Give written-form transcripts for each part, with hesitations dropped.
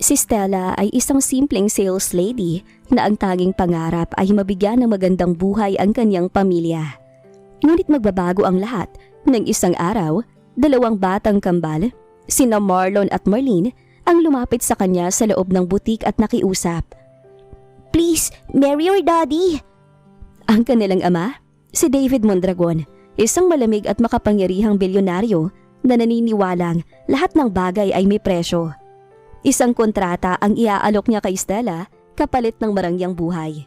Si Stella ay isang simpleng sales lady na ang tanging pangarap ay mabigyan ng magandang buhay ang kanyang pamilya. Ngunit magbabago ang lahat ng isang araw, dalawang batang kambal, sina Marlon at Marlene, ang lumapit sa kanya sa loob ng butik at nakiusap. Please, marry your daddy. Ang kanilang ama, si David Mondragon, isang malamig at makapangyarihang bilyonaryo na naniniwalang lahat ng bagay ay may presyo. Isang kontrata ang iaalok niya kay Stella kapalit ng marangyang buhay.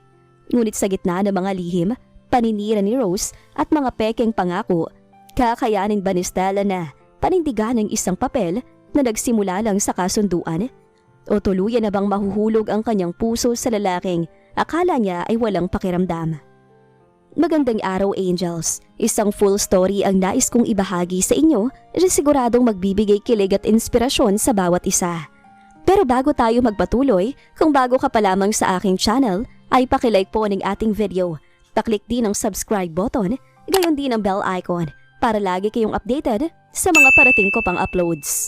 Ngunit sa gitna ng mga lihim, paninira ni Rose at mga pekeng pangako, kakayanin ba ni Stella na panindigan ng isang papel na nagsimula lang sa kasunduan? O tuluyan na bang mahuhulog ang kanyang puso sa lalaking akala niya ay walang pakiramdam? Magandang araw, Angels. Isang full story ang nais kong ibahagi sa inyo na siguradong magbibigay kilig at inspirasyon sa bawat isa. Pero bago tayo magpatuloy, kung bago ka pa lamang sa aking channel, ay pakilike po ng ating video. Paklik din ang subscribe button, gayon din ang bell icon para lagi kayong updated sa mga parating ko pang uploads.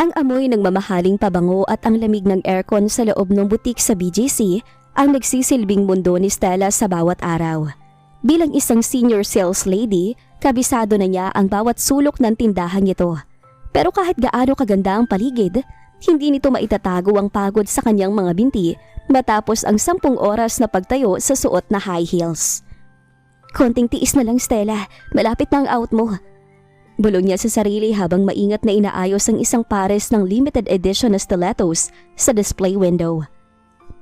Ang amoy ng mamahaling pabango at ang lamig ng aircon sa loob ng butik sa BGC ang nagsisilbing mundo ni Stella sa bawat araw. Bilang isang senior sales lady, kabisado na niya ang bawat sulok ng tindahan nito. Pero kahit gaano kaganda ang paligid, hindi nito maitatago ang pagod sa kanyang mga binti matapos ang 10 oras na pagtayo sa suot na high heels. Konting tiis na lang, Stella. Malapit na ang out mo. Bulong niya sa sarili habang maingat na inaayos ang isang pares ng limited edition na stilettos sa display window.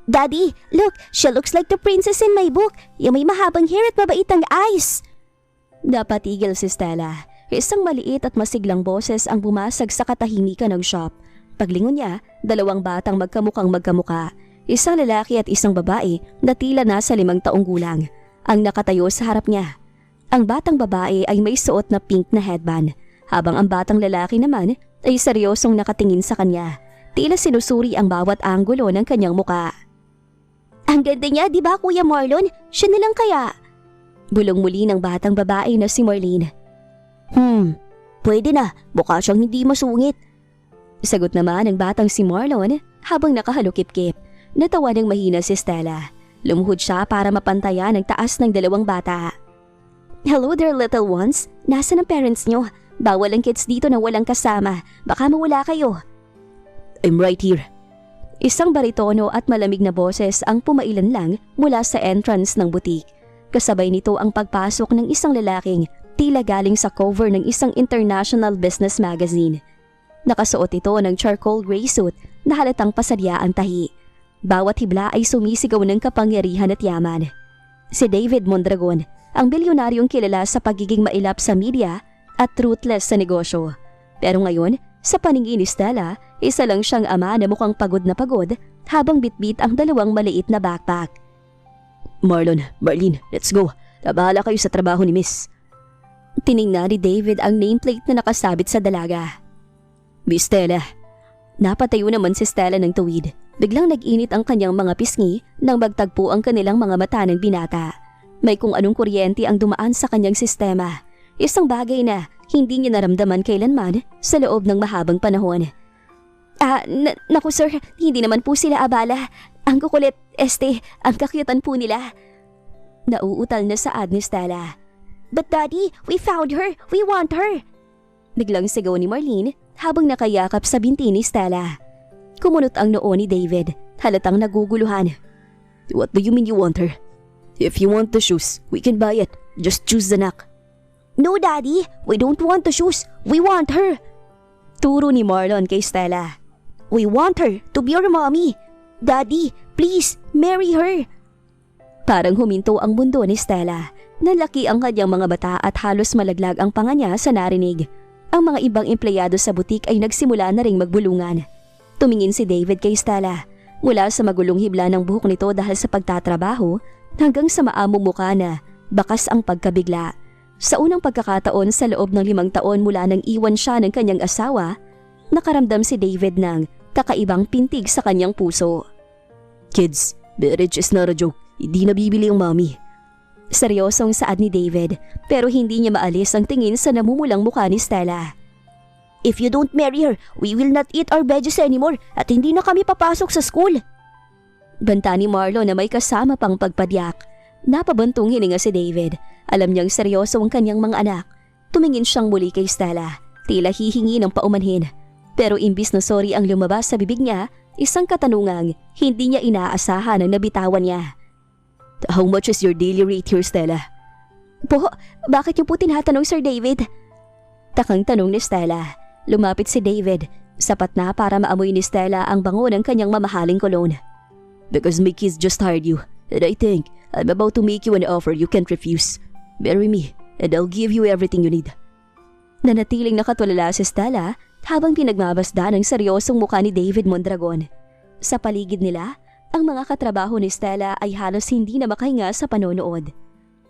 Daddy, look, she looks like the princess in my book. Yung may mahabang hair at mabaitang eyes. Napatigil si Stella. Isang maliit at masiglang boses ang bumasag sa katahimikan ng shop. Paglingon niya, 2 batang magkamukhang magkamuka, isang lalaki at isang babae na tila nasa 5 taong gulang, ang nakatayo sa harap niya. Ang batang babae ay may suot na pink na headband, habang ang batang lalaki naman ay seryosong nakatingin sa kanya, tila sinusuri ang bawat anggulo ng kanyang muka. Ang ganda niya, di ba Kuya Marlon? Siya na lang kaya? Bulong muli ng batang babae na si Marlene. Pwede na, mukha siyang hindi masungit. Sagot naman ng batang si Marlon habang nakahalukip-kip. Natawa ng mahina si Stella. Lumuhod siya para mapantayan ang taas ng 2 bata. Hello there, little ones. Nasaan ang parents nyo? Bawal ang kids dito na walang kasama. Baka mawala kayo. I'm right here. Isang baritono at malamig na boses ang pumailan lang mula sa entrance ng butik. Kasabay nito ang pagpasok ng isang lalaking tila galing sa cover ng isang international business magazine. Nakasuot ito ng charcoal gray suit na halatang pasadya ang tahi. Bawat hibla ay sumisigaw ng kapangyarihan at yaman. Si David Mondragon, ang bilyonaryong kilala sa pagiging mailap sa media at ruthless sa negosyo. Pero ngayon, sa paningin ni Stella, isa lang siyang ama na mukhang pagod na pagod habang bitbit ang 2 maliit na backpack. Marlon, Marlene, let's go. Nabahala kayo sa trabaho ni Miss. Tiningnan ni David ang nameplate na nakasabit sa dalaga. Miss Stella. Napatayo naman si Stella ng tuwid. Biglang nag-init ang kanyang mga pisngi nang magtagpo ang kanilang mga mata ng binata. May kung anong kuryente ang dumaan sa kanyang sistema. Isang bagay na hindi niya naramdaman kailanman sa loob ng mahabang panahon. Naku sir, hindi naman po sila abala. Ang kukulit, ang kakyutan po nila. Nauutal na saad ni Stella. But daddy, we found her. We want her. Biglang sigaw ni Marlene habang nakayakap sa binti ni Stella. Kumunot ang noo ni David, halatang naguguluhan. What do you mean you want her? If you want the shoes, we can buy it. Just choose the knock. No daddy, we don't want the shoes. We want her. Turo ni Marlon kay Stella. We want her to be our mommy. Daddy, please, marry her. Parang huminto ang mundo ni Stella. Nalaki ang kanyang mga bata at halos malaglag ang panga niya sa narinig. Ang mga ibang empleyado sa butik ay nagsimula na ring magbulungan. Tumingin si David kay Stella. Mula sa magulong hibla ng buhok nito dahil sa pagtatrabaho hanggang sa maamong mukha na bakas ang pagkabigla. Sa unang pagkakataon sa loob ng 5 taon mula nang iwan siya ng kanyang asawa, nakaramdam si David ng kakaibang pintig sa kanyang puso. Kids, marriage is not a joke. Hindi nabibili ang mommy. Seryosong saad ni David pero hindi niya maalis ang tingin sa namumulang mukha ni Stella. If you don't marry her, we will not eat our veggies anymore at hindi na kami papasok sa school. Banta ni Marlon na may kasama pang pagpadyak. Napabantong hininga si David. Alam niyang seryoso ang kanyang mga anak. Tumingin siyang muli kay Stella. Tila hihingi ng paumanhin. Pero imbis na sorry ang lumabas sa bibig niya, isang katanungang hindi niya inaasahan ang nabitawan niya. How much is your daily rate here, Stella? Po, bakit niyo po tinatanong, Sir David? Takang tanong ni Stella. Lumapit si David. Sapat na para maamoy ni Stella ang bango ng kanyang mamahaling cologne. Because my kids just hired you, and I think I'm about to make you an offer you can't refuse. Marry me, and I'll give you everything you need. Nanatiling nakatulala si Stella habang pinagmabasda ng seryosong mukha ni David Mondragon. Sa paligid nila, ang mga katrabaho ni Stella ay halos hindi na makahinga sa panonood.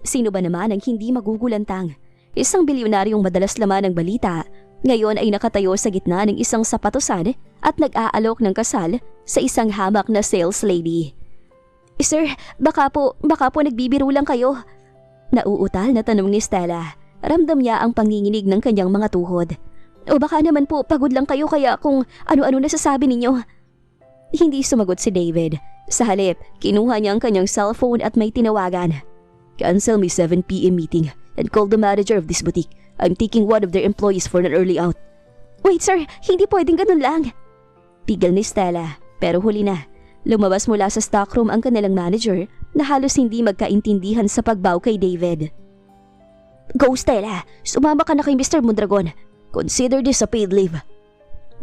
Sino ba naman ang hindi magugulantang? Isang bilyonaryong madalas laman ng balita, ngayon ay nakatayo sa gitna ng isang sapatusan at nag-aalok ng kasal sa isang hamak na sales lady. Sir, baka po nagbibiro lang kayo. Nauutal na tanong ni Stella. Ramdam niya ang panginginig ng kanyang mga tuhod. O baka naman po pagod lang kayo kaya kung ano-ano nasasabi ninyo. Hindi sumagot si David. Sa halip, kinuha niya ang kanyang cellphone at may tinawagan. Cancel my 7 p.m. meeting and call the manager of this boutique. I'm taking one of their employees for an early out. Wait sir, hindi pwedeng ganun lang. Pigil ni Stella, pero huli na. Lumabas mula sa stockroom ang kanilang manager na halos hindi magkaintindihan sa pagbaw kay David. Go Stella, sumama ka na kay Mr. Mondragon. Consider this a paid leave.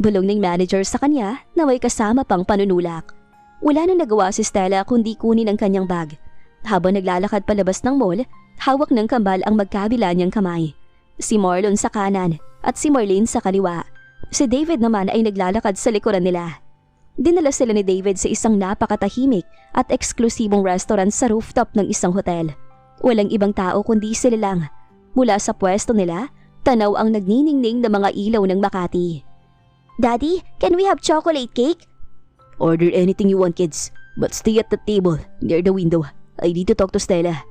Bulong ng manager sa kanya na may kasama pang panunulak. Wala nang nagawa si Stella kundi kunin ang kanyang bag. Habang naglalakad palabas ng mall, hawak ng kambal ang magkabila niyang kamay. Si Marlon sa kanan at si Marlene sa kaliwa. Si David naman ay naglalakad sa likuran nila. Dinala sila ni David sa isang napakatahimik at eksklusibong restaurant sa rooftop ng isang hotel. Walang ibang tao kundi sila lang. Mula sa pwesto nila, tanaw ang nagniningning na mga ilaw ng Makati. Daddy, can we have chocolate cake? Order anything you want, kids. But stay at the table, near the window. I need to talk to Stella.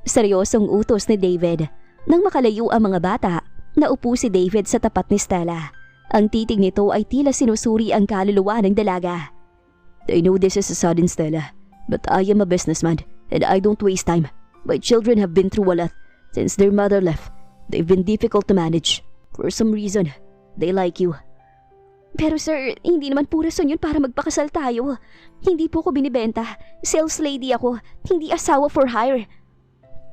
Seryosong utos ni David. Nang makalayo ang mga bata, naupo si David sa tapat ni Stella. Ang titig nito ay tila sinusuri ang kaluluwa ng dalaga. I know this is a sudden, Stella, but I am a businessman and I don't waste time. My children have been through a lot. Since their mother left, they've been difficult to manage. For some reason, they like you. Pero sir, hindi naman po rason yun para magpakasal tayo. Hindi po ko binibenta. Sales lady ako, hindi asawa for hire.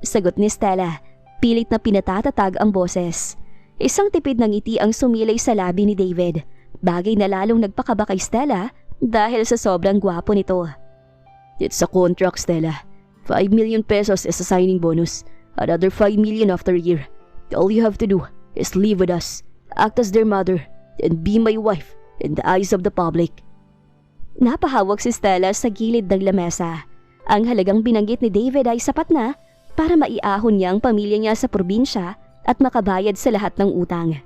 Sagot ni Stella. Pilit na pinatatatag ang boses. Isang tipid ng ngiti ang sumilay sa labi ni David. Bagay na lalong nagpakaba kay Stella dahil sa sobrang gwapo nito. It's a contract, Stella. 5 million pesos is a signing bonus. Another 5 million after a year. All you have to do is live with us, act as their mother, and be my wife in the eyes of the public. Napahawak si Stella sa gilid ng lamesa. Ang halagang binanggit ni David ay sapat na para maiahon niya ang pamilya niya sa probinsya at makabayad sa lahat ng utang.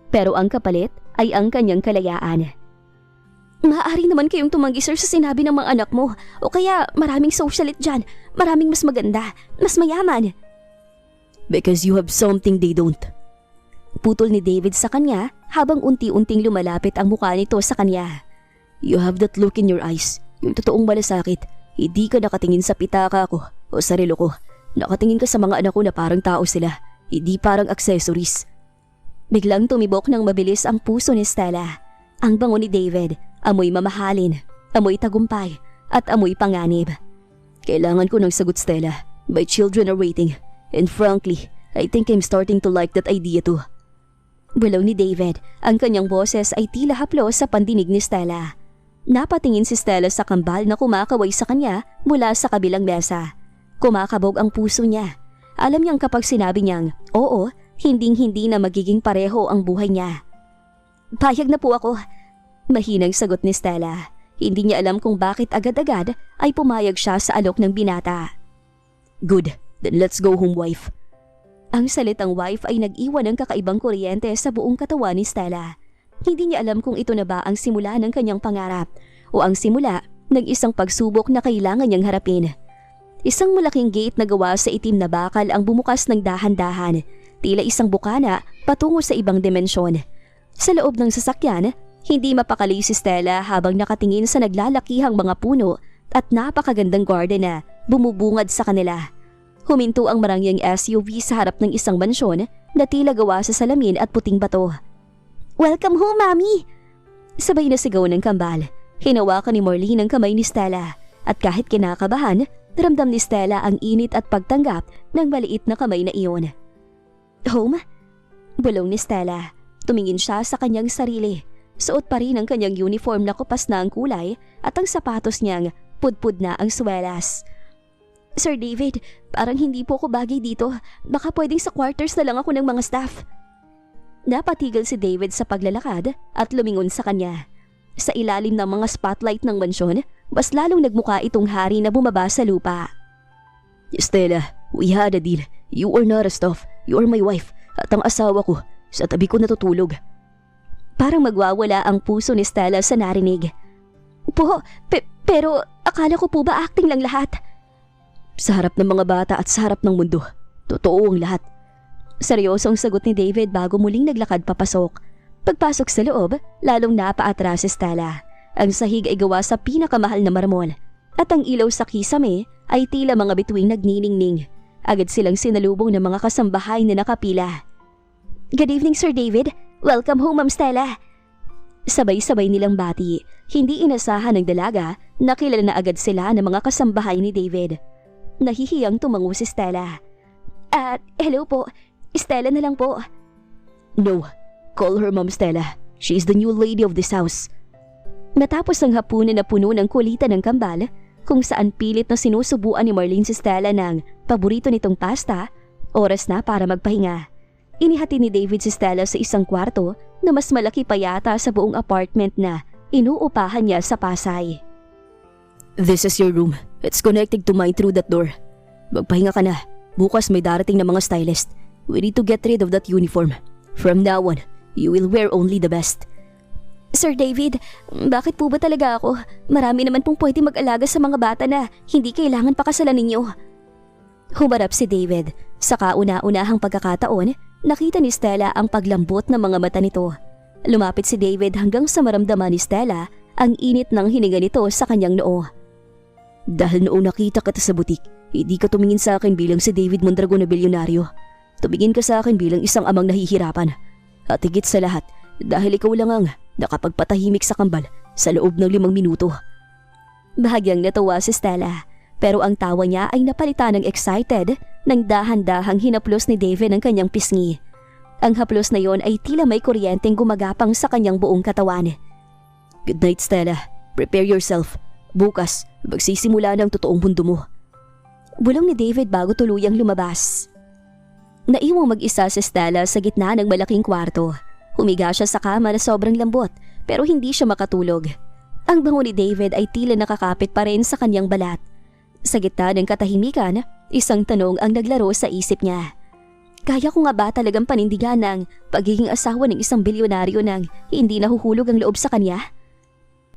Pero ang kapalit ay ang kanyang kalayaan. Maaari naman kayong tumanggi sir sa sinabi ng mga anak mo o kaya maraming socialite dyan, maraming mas maganda, mas mayaman. Because you have something they don't. Putol ni David sa kanya habang unti-unting lumalapit ang mukha nito sa kanya. You have that look in your eyes, yung totoong malasakit. Hindi ka nakatingin sa pitaka ko o sa relo ko. Nakatingin ka sa mga anak ko na parang tao sila, hindi parang accessories. Biglang tumibok ng mabilis ang puso ni Stella. Ang bango ni David, amoy mamahalin, amoy tagumpay, at amoy panganib. Kailangan ko ng sagot, Stella. My children are waiting. And frankly, I think I'm starting to like that idea too. Bulong ni David, ang kanyang boses ay tila haplos sa pandinig ni Stella. Napatingin si Stella sa kambal na kumakaway sa kanya mula sa kabilang mesa. Kumakabog ang puso niya. Alam niyang kapag sinabi niyang, oo, hinding-hindi na magiging pareho ang buhay niya. Payag na po ako. Mahinang sagot ni Stella. Hindi niya alam kung bakit agad-agad ay pumayag siya sa alok ng binata. Good, then let's go home, wife. Ang salitang wife ay nag-iwan ng kakaibang kuryente sa buong katawan ni Stella. Hindi niya alam kung ito na ba ang simula ng kanyang pangarap o ang simula ng isang pagsubok na kailangan niyang harapin. Isang malaking gate na gawa sa itim na bakal ang bumukas ng dahan-dahan, tila isang bukana patungo sa ibang dimensyon. Sa loob ng sasakyan, hindi mapakali si Stella habang nakatingin sa naglalakihang mga puno at napakagandang garden na bumubungad sa kanila. Huminto ang marangyang SUV sa harap ng isang mansyon na tila gawa sa salamin at puting bato. "Welcome home, Mami!" Sabay na sigaw ng kambal. Hinawakan ni Marlene ang kamay ni Stella at kahit kinakabahan, ramdam ni Stella ang init at pagtanggap ng maliit na kamay na iyon. "Home?" Bulong ni Stella. Tumingin siya sa kanyang sarili. Suot pa rin ang kanyang uniform na kupas na ang kulay at ang sapatos niyang pudpud na ang swelas. "Sir David, parang hindi po ako bagay dito. Baka pwedeng sa quarters na lang ako ng mga staff." Napatigil si David sa paglalakad at lumingon sa kanya. Sa ilalim ng mga spotlight ng mansyon, mas lalong nagmukha itong hari na bumaba sa lupa. Stella, we had a deal. You are not a staff. You are my wife. At ang asawa ko, sa tabi ko natutulog. Parang magwawala ang puso ni Stella sa narinig. Pero akala ko po ba acting lang lahat?" Sa harap ng mga bata at sa harap ng mundo, totoo ang lahat. Seryosong sagot ni David bago muling naglakad papasok. Pagpasok sa loob, lalong napaatras si Stella. Ang sahig ay gawa sa pinakamahal na marmol at ang ilaw sa kisame ay tila mga bituing nagniningning. Agad silang sinalubong ng mga kasambahay na nakapila. "Good evening, Sir David. Welcome home, Ma'am Stella." Sabay-sabay nilang bati. Hindi inasahan ng dalaga na kilala na agad sila ng mga kasambahay ni David. Nahihiyang tumango si Stella. Hello po. Stella na lang po." No, call her Ma'am Stella. She is the new lady of this house. Matapos ang hapunan na puno ng kulitan ng kambal, kung saan pilit na sinusubuan ni Marlene si Stella ng paborito nitong pasta, oras na para magpahinga. Inihati ni David si Stella sa isang kwarto na mas malaki pa yata sa buong apartment na inuupahan niya sa Pasay. This is your room. It's connected to mine through that door. Magpahinga ka na. Bukas may darating na mga stylist. We need to get rid of that uniform. From now on, you will wear only the best. "Sir David, bakit po ba talaga ako? Marami naman pong pwede mag-alaga sa mga bata na hindi kailangan pakasalan ninyo." Humarap si David. Sa kauna-unahang pagkakataon, nakita ni Stella ang paglambot ng mga mata nito. Lumapit si David hanggang sa maramdaman ni Stella ang init ng hininga nito sa kanyang noo. Dahil noong nakita kita sa butik, hindi ka tumingin sa akin bilang si David Mondragon na bilyonaryo. Tumingin ka sa akin bilang isang amang nahihirapan. At higit sa lahat, dahil ikaw lang ang nakapagpatahimik sa kambal sa loob ng 5 minuto. Bahagyang natuwa si Stella, pero ang tawa niya ay napalitan ng excited nang dahan-dahang hinaplos ni David ang kanyang pisngi. Ang haplos na yon ay tila may kuryenteng gumagapang sa kanyang buong katawan. Good night, Stella. Prepare yourself. Bukas, magsisimula ng totoong mundo mo. Bulong ni David bago tuluyang lumabas. Naiwang mag-isa si Stella sa gitna ng malaking kwarto. Humiga siya sa kama na sobrang lambot pero hindi siya makatulog. Ang bango ni David ay tila nakakapit pa rin sa kanyang balat. Sa gitna ng katahimikan, isang tanong ang naglaro sa isip niya. Kaya ko nga ba talagang panindigan ng pagiging asawa ng isang bilyonaryo nang hindi nahuhulog ang loob sa kanya?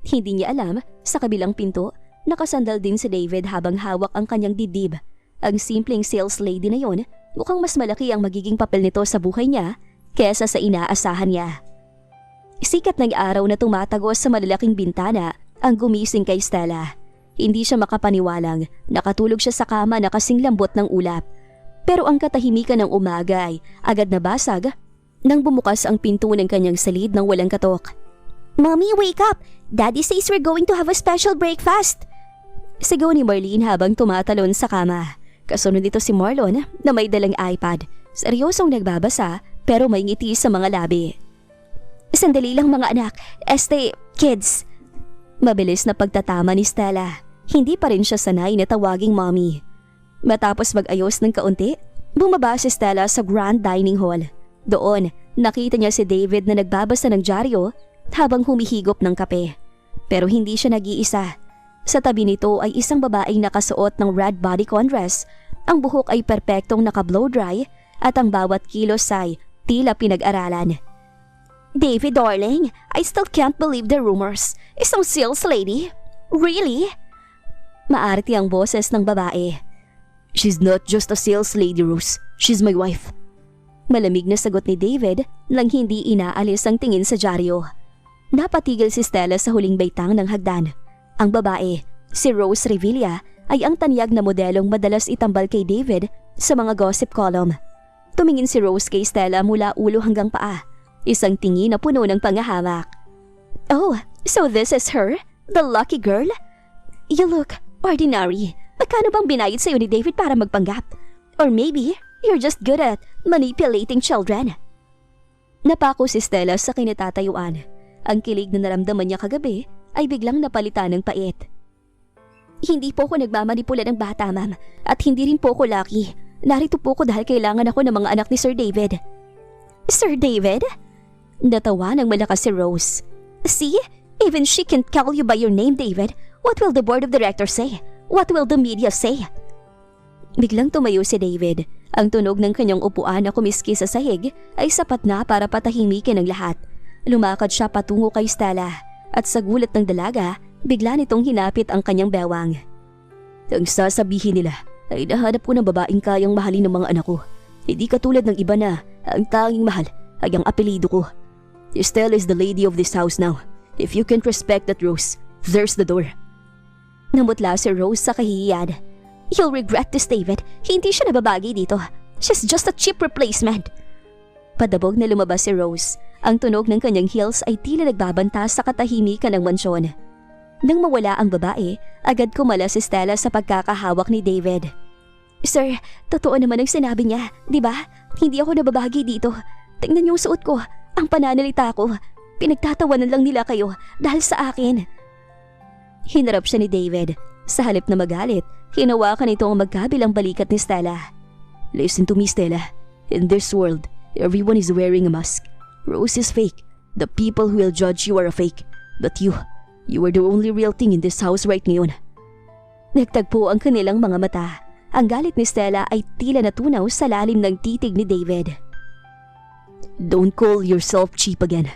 Hindi niya alam, sa kabilang pinto, nakasandal din si David habang hawak ang kanyang dibdib. Ang simpleng sales lady na yon, mukhang mas malaki ang magiging papel nito sa buhay niya kesa sa inaasahan niya. Sikat ng araw na tumatagos sa malalaking bintana ang gumising kay Stella. Hindi siya makapaniwalang nakatulog siya sa kama na kasing lambot ng ulap. Pero ang katahimikan ng umaga ay agad nabasag nang bumukas ang pinto ng kanyang salid ng walang katok. "Mommy, wake up! Daddy says we're going to have a special breakfast!" Sigaw ni Marlene habang tumatalon sa kama. Kasunod nito si Marlon na may dalang iPad. Seryosong nagbabasa pero may ngiti sa mga labi. "Sandali lang mga anak. Kids." Mabilis na pagtatama ni Stella. Hindi pa rin siya sanay na tawaging mommy. Matapos mag-ayos ng kaunti, bumaba si Stella sa grand dining hall. Doon, nakita niya si David na nagbabasa ng dyaryo habang humihigop ng kape. Pero hindi siya nag-iisa. Sa tabi nito ay isang babaeng nakasuot ng red bodycon dress. Ang buhok ay perpektong naka-blow dry at ang bawat kilos ay tila pinag-aralan. "David darling, I still can't believe the rumors. Isang sales lady? Really?" Maarte ang boses ng babae. She's not just a sales lady, Rose. She's my wife. Malamig na sagot ni David nang hindi inaalis ang tingin sa dyaryo. Napatigil si Stella sa huling baitang ng hagdan. Ang babae, si Rose Revilla, ay ang tanyag na modelong madalas itambal kay David sa mga gossip column. Tumingin si Rose kay Stella mula ulo hanggang paa, isang tingin na puno ng pangahamak. "Oh, so this is her? The lucky girl? You look ordinary. Magkano bang binayad sa'yo ni David para magpanggap? Or maybe you're just good at manipulating children." Napako si Stella sa kinatatayuan. Ang kilig na naramdaman niya kagabi ay biglang napalitan ng pait. "Hindi po ako nagmamanipula ng bata, ma'am. At hindi rin po ako lucky. Narito po ako dahil kailangan ako ng mga anak ni Sir David." "Sir David?" Natawa ng malakas si Rose. "See? Even she can't call you by your name, David. What will the board of directors say? What will the media say?" Biglang tumayo si David. Ang tunog ng kanyang upuan na kumiski sa sahig ay sapat na para patahimikin ang lahat. Lumakad siya patungo kay Stella at sa gulat ng dalaga, bigla nitong hinapit ang kanyang bewang. "Ang sasabihin nila ay nahanap ko ng babaeng kayang mahalin ng mga anak ko. Hindi katulad ng iba na ang tanging mahal ay ang apelido ko. Stella is the lady of this house now. If you can't respect that, Rose, there's the door." Namutla si Rose sa kahihiyan. "You'll regret this, David. Hindi siya nababagi dito. She's just a cheap replacement." Padabog na lumabas si Rose. Ang tunog ng kanyang heels ay tila nagbabanta sa katahimikan ng mansyon. Nang mawala ang babae, agad kumala si Stella sa pagkakahawak ni David. "Sir, totoo naman ang sinabi niya, di ba? Hindi ako nababagi dito. Tingnan niyo ang suot ko, ang pananalita ko. Pinagtatawanan lang nila kayo dahil sa akin." Hinarap siya ni David. Sa halip na magalit, hinawakan ito ang magkabilang balikat ni Stella. "Listen to me, Stella. In this world, everyone is wearing a mask. Rose is fake. The people who will judge you are a fake. But you are the only real thing in this house right ngayon." Nagtagpo ang kanilang mga mata. Ang galit ni Stella ay tila natunaw sa lalim ng titig ni David. "Don't call yourself cheap again.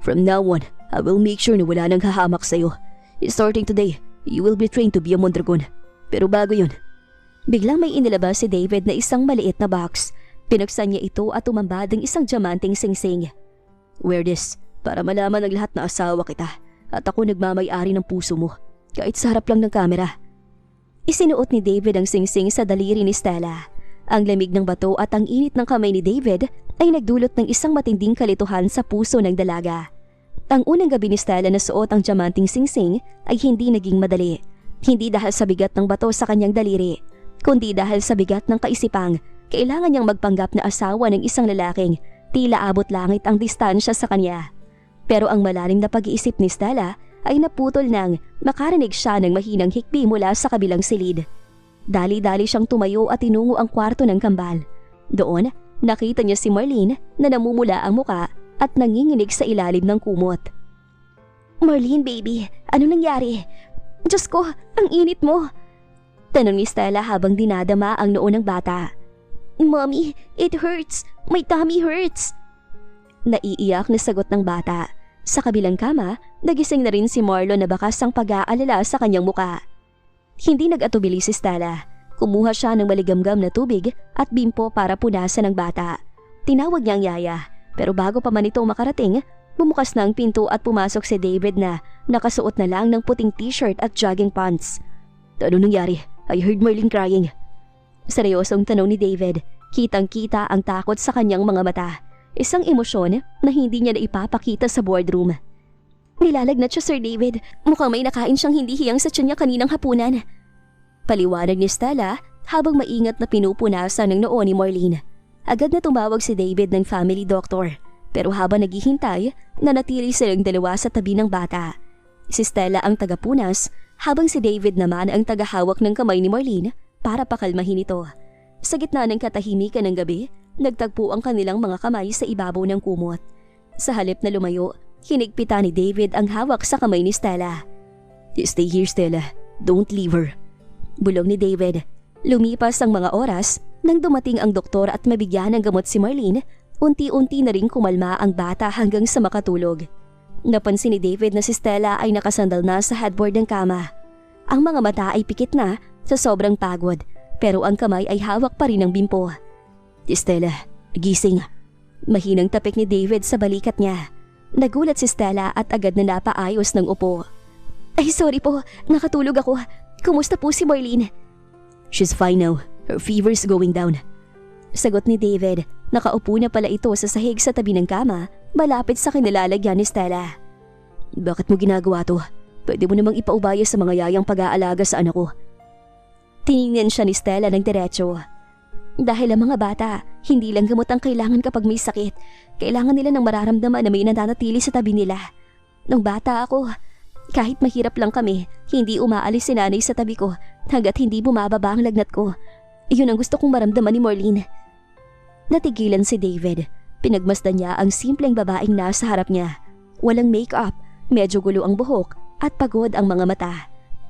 From now on, I will make sure na wala nang hahamak sa'yo. Starting today, you will be trained to be a Mondragon. Pero bago yun." Biglang may inilabas si David na isang maliit na box. Pinuksan niya ito at tumambad ang isang diamanteng singsing. "Wear this para malaman ng lahat na asawa kita at ako nagmamay-ari ng puso mo, kahit sa harap lang ng kamera." Isinuot ni David ang singsing sa daliri ni Stella. Ang lamig ng bato at ang init ng kamay ni David ay nagdulot ng isang matinding kalituhan sa puso ng dalaga. Ang unang gabi ni Stella na suot ang diamanting singsing ay hindi naging madali. Hindi dahil sa bigat ng bato sa kanyang daliri, kundi dahil sa bigat ng kaisipang kailangan niyang magpanggap na asawa ng isang lalaking tila abot langit ang distansya sa kanya. Pero ang malalim na pag-iisip ni Stella ay naputol nang makarinig siya ng mahinang hikbi mula sa kabilang silid. Dali-dali siyang tumayo at tinungo ang kwarto ng kambal. Doon, nakita niya si Marlene na namumula ang muka at nanginginig sa ilalim ng kumot. "Marlene, baby, ano nangyari? Diyos ko, ang init mo!" Tanong ni Stella habang dinadama ang noo ng bata. "Mommy, it hurts. My tummy hurts." Naiiyak na sagot ng bata. Sa kabilang kama, nagising na rin si Marlon na bakas ang pag-aalala sa kanyang muka. Hindi nag-atubili si Stella. Kumuha siya ng maligamgam na tubig at bimpo para punasan ng bata. Tinawag niya ang yaya, pero bago pa man ito makarating, bumukas na ang pinto at pumasok si David na nakasuot na lang ng puting t-shirt at jogging pants. "Ano nangyari? I heard Marlene crying." Seryosong tanong ni David. Kitang-kita ang takot sa kanyang mga mata. Isang emosyon na hindi niya naipapakita sa boardroom. "Nilalagnat siya, Sir David. Mukhang may nakain siyang hindi hiyang sa tiyan niya kaninang hapunan." Paliwanag ni Stella habang maingat na pinupunasan ng noo ni Marlene. Agad na tumawag si David ng family doctor. Pero habang naghihintay, nanatili silang dalawa sa tabi ng bata. Si Stella ang tagapunas habang si David naman ang tagahawak ng kamay ni Marlene para pakalmahin ito. Sa gitna ng katahimikan ng gabi, nagtagpo ang kanilang mga kamay sa ibabaw ng kumot. Sa halip na lumayo, hinigpitan ni David ang hawak sa kamay ni Stella. "Stay here, Stella. Don't leave her." Bulong ni David. Lumipas ang mga oras nang dumating ang doktor at mabigyan ng gamot si Marlene. Unti-unti na ring kumalma ang bata hanggang sa makatulog. Napansin ni David na si Stella ay nakasandal na sa headboard ng kama. Ang mga mata ay pikit na sa sobrang pagod, pero ang kamay ay hawak pa rin ng bimpo. "Stella, gising. Mahinang tapik ni David sa balikat niya. Nagulat si Stella at agad na napaayos ng upo. Ay, sorry po. Nakatulog ako. Kumusta po si Marlene? She's fine now. Her fever's going down. Sagot ni David. Nakaupo na pala ito sa sahig sa tabi ng kama, malapit sa kinilalagyan ni Stella. Bakit mo ginagawa to? Pwede mo namang ipaubaya sa mga yayang pag-aalaga sa anak ko. Tiningnan siya ni Stella ng diretso. Dahil ang mga bata, hindi lang gamot ang kailangan kapag may sakit. Kailangan nila ng mararamdaman na may nananatili sa tabi nila. Nung bata ako, kahit mahirap lang kami, hindi umaalis si nanay sa tabi ko hanggat hindi bumababa ang lagnat ko. Iyon ang gusto kong maramdaman ni Marlene. Natigilan si David. Pinagmasdan niya ang simpleng babaeng nasa harap niya. Walang make-up, medyo gulo ang buhok at pagod ang mga mata.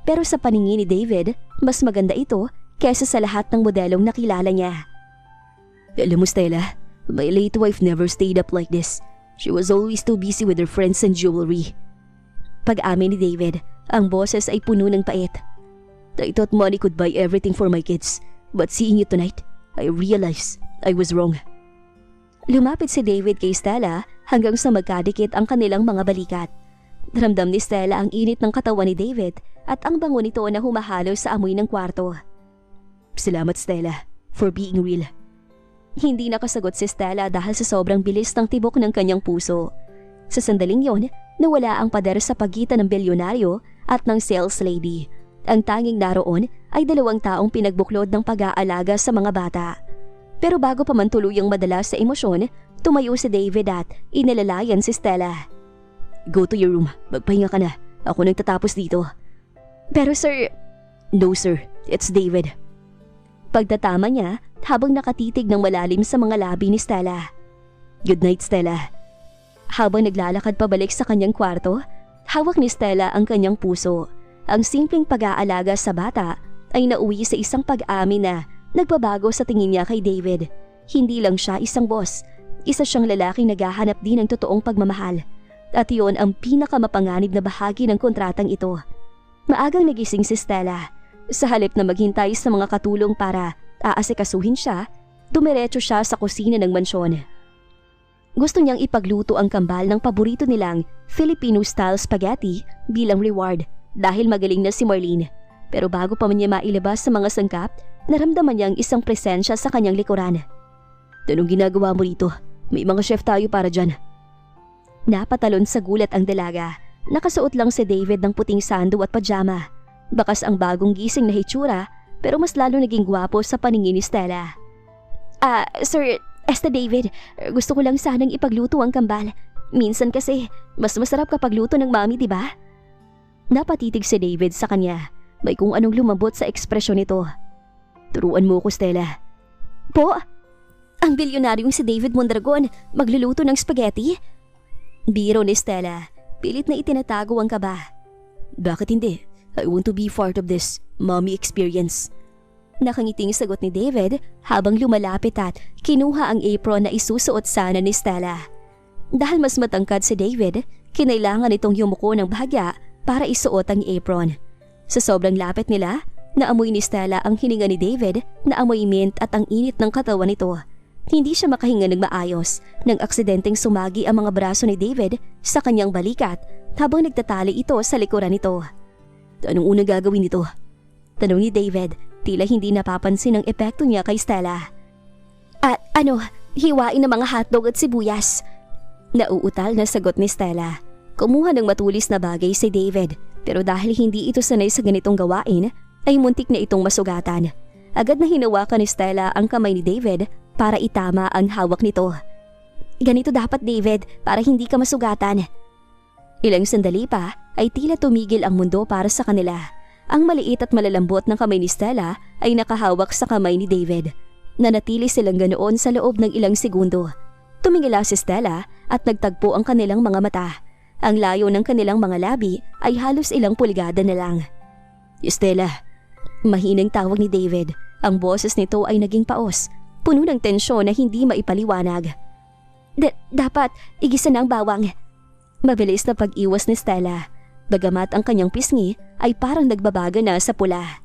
Pero sa paningin ni David, mas maganda ito kaysa sa lahat ng modelong nakilala niya. Alam mo, Stella, my late wife never stayed up like this. She was always too busy with her friends and jewelry. Pag-amin ni David, ang boses ay puno ng pait. I thought money could buy everything for my kids, but seeing you tonight, I realized I was wrong. Lumapit si David kay Stella hanggang sa magkadikit ang kanilang mga balikat. Ramdam ni Stella ang init ng katawan ni David at ang bango nito na humahalo sa amoy ng kwarto. Salamat, Stella, for being real. Hindi nakasagot si Stella dahil sa sobrang bilis ng tibok ng kanyang puso. Sa sandaling yon, nawala ang pader sa pagitan ng bilyonaryo at ng sales lady. Ang tanging naroon ay 2 taong pinagbuklod ng pag-aalaga sa mga bata. Pero bago pa man tuluyang madala sa emosyon, tumayo si David at inilalayan si Stella. Go to your room, magpahinga ka na. Ako nang tatapos dito. Pero sir… No sir, it's David. Pagtatama niya habang nakatitig ng malalim sa mga labi ni Stella. Good night, Stella. Habang naglalakad pabalik sa kanyang kwarto, hawak ni Stella ang kanyang puso. Ang simpleng pag-aalaga sa bata ay nauwi sa isang pag-amin na nagbabago sa tingin niya kay David. Hindi lang siya isang boss, isa siyang lalaking naghahanap din ng totoong pagmamahal. At iyon ang pinakamapanganib na bahagi ng kontratang ito. Maagang nagising si Stella. Sa halip na maghintay sa mga katulong para aasikasuhin siya, dumiretso siya sa kusina ng mansyon. Gusto niyang ipagluto ang kambal ng paborito nilang Filipino-style spaghetti bilang reward dahil magaling na si Marlene. Pero bago pa man niya mailabas sa mga sangkap, naramdaman niyang isang presensya sa kanyang likuran. Anong ginagawa mo rito? May mga chef tayo para dyan. Napatalon sa gulat ang dalaga. Nakasuot lang si David ng puting sando at pajama. Bakas ang bagong gising na hitsura pero mas lalo naging gwapo sa paningin ni Stella. Sir, David, gusto ko lang sanang ipagluto ang kambal. Minsan kasi, mas masarap kapag luto ng mami, di ba? Napatitig si David sa kanya. May kung anong lumambot sa ekspresyon nito. Turuan mo ko, Stella. Po? Ang bilyonaryong si David Mondragon magluluto ng spaghetti? Biro ni Stella. Pilit na itinatago ang kaba. Bakit hindi? I want to be part of this mommy experience. Nakangiting sagot ni David habang lumalapit at kinuha ang apron na isusuot sana ni Stella. Dahil mas matangkad si David, kinailangan itong yumuko ng bahagya para isuot ang apron. Sa sobrang lapit nila, naamoy ni Stella ang hininga ni David na amoy mint at ang init ng katawan nito. Hindi siya makahinga ng maayos nang aksidenteng sumagi ang mga braso ni David sa kanyang balikat habang nagtatali ito sa likuran nito. Anong unang gagawin nito? Tanong ni David, tila hindi napapansin ang epekto niya kay Stella. Hiwain ng mga hotdog at sibuyas. Nauutal na sagot ni Stella. Kumuha ng matulis na bagay si David pero dahil hindi ito sanay sa ganitong gawain ay muntik na itong masugatan. Agad na hinawakan ni Stella ang kamay ni David para itama ang hawak nito. Ganito dapat, David, para hindi ka masugatan. Ilang sandali pa ay tila tumigil ang mundo para sa kanila. Ang maliit at malalambot ng kamay ni Stella ay nakahawak sa kamay ni David. Nanatili silang ganoon sa loob ng ilang segundo. Tumingala si Stella at nagtagpo ang kanilang mga mata. Ang layo ng kanilang mga labi ay halos ilang pulgada na lang. Stella. Mahinang tawag ni David. Ang boses nito ay naging paos. Puno ng tensyon na hindi maipaliwanag. Dapat igisa na ang bawang. Mabilis na pag-iwas ni Stella. Bagamat ang kanyang pisngi ay parang nagbabaga na sa pula.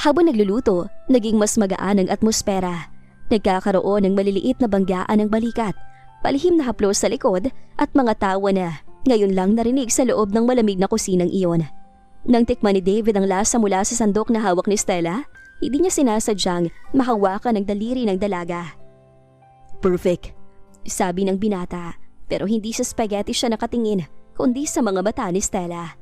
Habang nagluluto, naging mas magaan ang atmosfera. Nagkakaroon ng maliliit na banggaan ng balikat, palihim na haplos sa likod at mga tawa na ngayon lang narinig sa loob ng malamig na kusinang iyon. Nang tikman ni David ang lasa mula sa sandok na hawak ni Stella, hindi niya sinasadyang mahawakan ng daliri ng dalaga. Perfect. Sabi ng binata, pero hindi sa spaghetti siya nakatingin, kundi sa mga mata ni Stella.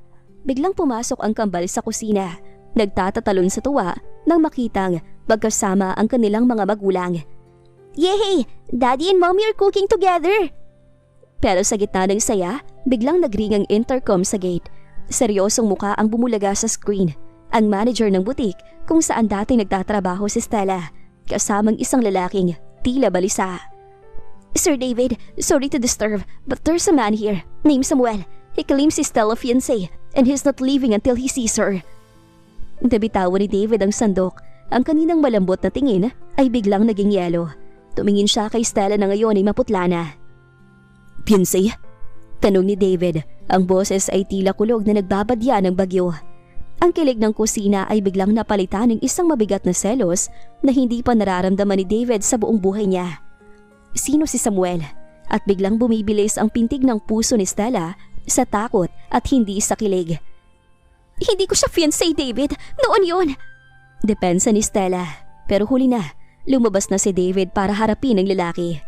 Biglang pumasok ang kambal sa kusina, nagtatatalon sa tuwa nang makitang magkasama ang kanilang mga magulang. Yay! Daddy and Mommy are cooking together! Pero sa gitna ng saya, biglang nagring ang intercom sa gate. Seryosong muka ang bumulaga sa screen. Ang manager ng butik kung saan dati nagtatrabaho si Stella, kasamang isang lalaking tila balisa. Sir David, sorry to disturb, but there's a man here, named Samuel. He claims he's Stella's fiancé, and he's not leaving until he sees her. Nabitawan ni David ang sandok. Ang kaninang malambot na tingin ay biglang naging yelo. Tumingin siya kay Stella na ngayon ay maputla na. Fiancé? Tanong ni David. Ang boses ay tila kulog na nagbabadya ng bagyo. Ang kilig ng kusina ay biglang napalitan ng isang mabigat na selos na hindi pa nararamdaman ni David sa buong buhay niya. Sino si Samuel? At biglang bumibilis ang pintig ng puso ni Stella sa takot at hindi sa kilig. Hindi ko siya fiancé, David. Noon yon. Depensa ni Stella. Pero huli na, lumabas na si David para harapin ang lalaki.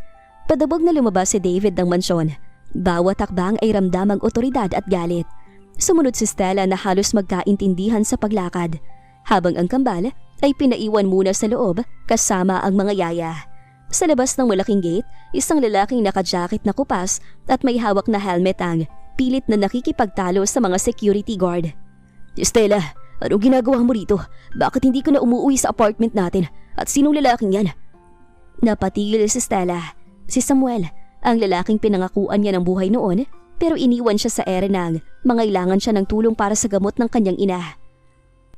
Padabog na lumabas si David ng mansyon. Bawat hakbang ay ramdam ang otoridad at galit. Sumunod si Stella na halos magkaintindihan sa paglakad, habang ang kambal ay pinaiwan muna sa loob kasama ang mga yaya. Sa labas ng malaking gate, isang lalaking naka-jacket na kupas at may hawak na helmet ang pilit na nakikipagtalo sa mga security guard. Stella, anong ginagawa mo rito? Bakit hindi ka na umuwi sa apartment natin? At sinong lalaking yan? Napatigil si Stella. Si Samuel, ang lalaking pinangakuan niya ng buhay noon, pero iniwan siya sa ere ng mangailangan siya ng tulong para sa gamot ng kanyang ina.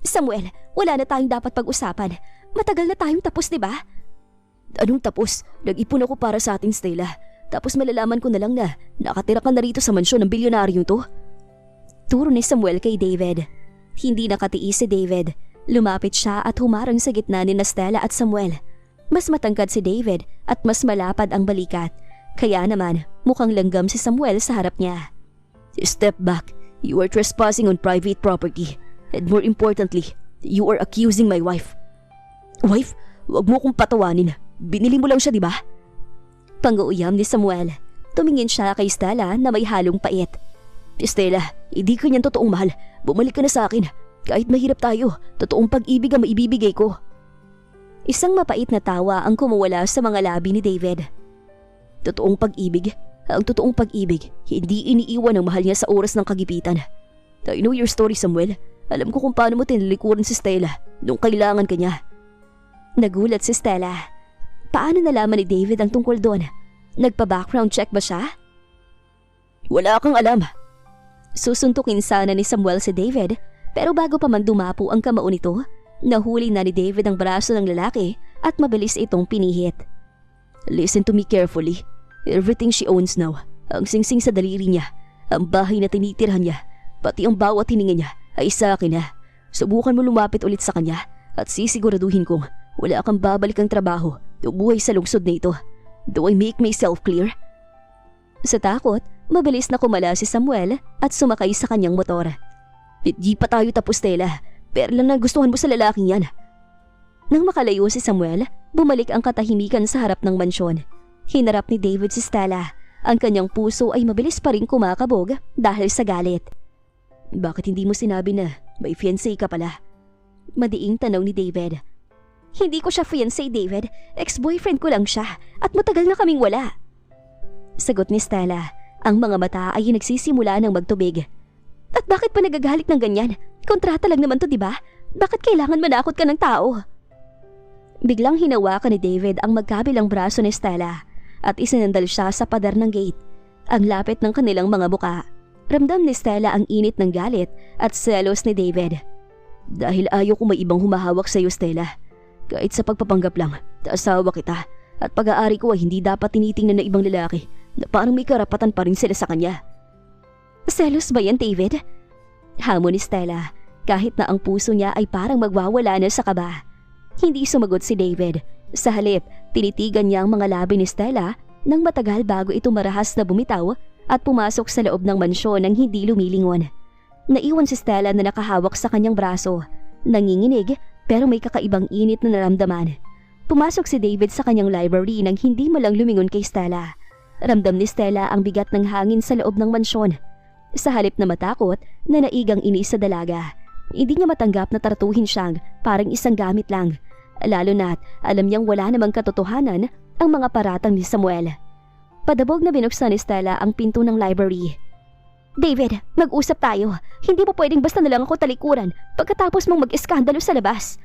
Samuel, wala na tayong dapat pag-usapan. Matagal na tayong tapos, di ba? Anong tapos? Nag-ipon ako para sa atin, Stella. Tapos malalaman ko na lang na nakatira ka na rito sa mansyon ng bilyonaryong to. Turo ni Samuel kay David. Hindi nakatiis si David. Lumapit siya at humarang sa gitna ni Stella at Samuel. Mas matangkad si David at mas malapad ang balikat. Kaya naman, mukhang langgam si Samuel sa harap niya. Step back. You are trespassing on private property. And more importantly, you are accusing my wife. Wife? Huwag mo kong patawanin. Binili mo lang siya, di ba? Pang-uuyam ni Samuel. Tumingin siya kay Stella na may halong pait. Stella, hindi ka niyan totoong mahal. Bumalik ka na sa akin. Kahit mahirap tayo, totoong pag-ibig ang maibibigay ko. Isang mapait na tawa ang kumuwala sa mga labi ni David. Totoong pag-ibig? Ang totoong pag-ibig, hindi iniiwan ang mahal niya sa oras ng kagipitan. I know your story, Samuel. Alam ko kung paano mo tinalikuran si Stella nung kailangan ka niya. Nagulat si Stella. Paano nalaman ni David ang tungkol doon? Nagpa-background check ba siya? Wala kang alam. Susuntukin sana ni Samuel si David, pero bago pa man dumapo ang kamao nito, nahuli na ni David ang braso ng lalaki at mabilis itong pinihit. Listen to me carefully. Everything she owns now, ang singsing sa daliri niya, ang bahay na tinitirhan niya, pati ang bawat hininga niya ay sa akin na. Subukan mo lumapit ulit sa kanya at sisiguraduhin kong wala kang babalik ang trabaho o buhay sa lungsod na ito. Do I make myself clear? Sa takot, mabilis na kumala si Samuel at sumakay sa kanyang motor. Di pa tayo tapos, Stella. Pero lang nagustuhan mo sa lalaking yan. Nang makalayo si Samuel, bumalik ang katahimikan sa harap ng mansyon. Hinarap ni David si Stella. Ang kanyang puso ay mabilis pa rin kumakabog dahil sa galit. Bakit hindi mo sinabi na may fiancé ka pala? Madiing tanong ni David. Hindi ko siya fiancé, David. Ex-boyfriend ko lang siya at matagal na kaming wala. Sagot ni Stella. Ang mga mata ay nagsisimula ng magtubig. At bakit pa nagagalit ng ganyan? Kontrata lang naman to, di ba? Bakit kailangan manakot ka ng tao? Biglang hinawakan ni David ang magkabilang braso ni Stella at isinandal siya sa pader ng gate. Ang lapit ng kanilang mga buka. Ramdam ni Stella ang init ng galit at selos ni David. Dahil ayaw ko may ibang humahawak sa iyo, Stella. Kahit sa pagpapanggap lang, asawa kita. At pag-aari ko ay hindi dapat tinitingnan ng ibang lalaki na parang may karapatan pa rin sila sa kanya. Selos ba yan, David? Hamon ni Stella, kahit na ang puso niya ay parang magwawala na sa kaba. Hindi sumagot si David. Sa halip, Tinitigan niya ang mga labi ni Stella nang matagal bago ito marahas na bumitaw at pumasok sa loob ng mansyon nang hindi lumilingon. Naiwan si Stella na nakahawak sa kanyang braso. Nanginginig pero may kakaibang init na naramdaman. Pumasok si David sa kanyang library nang hindi malang lumingon kay Stella. Ramdam ni Stella ang bigat ng hangin sa loob ng mansyon. Sa halip na matakot, nanaigang inis sa dalaga. Hindi niya matanggap na taratuhin siyang parang isang gamit lang. Lalo na't alam niyang wala namang katotohanan ang mga paratang ni Samuel. Padabog na binuksan ni Stella ang pinto ng library. David, mag-usap tayo. Hindi mo pwedeng basta na lang ako talikuran pagkatapos mong mag-iskandalo sa labas.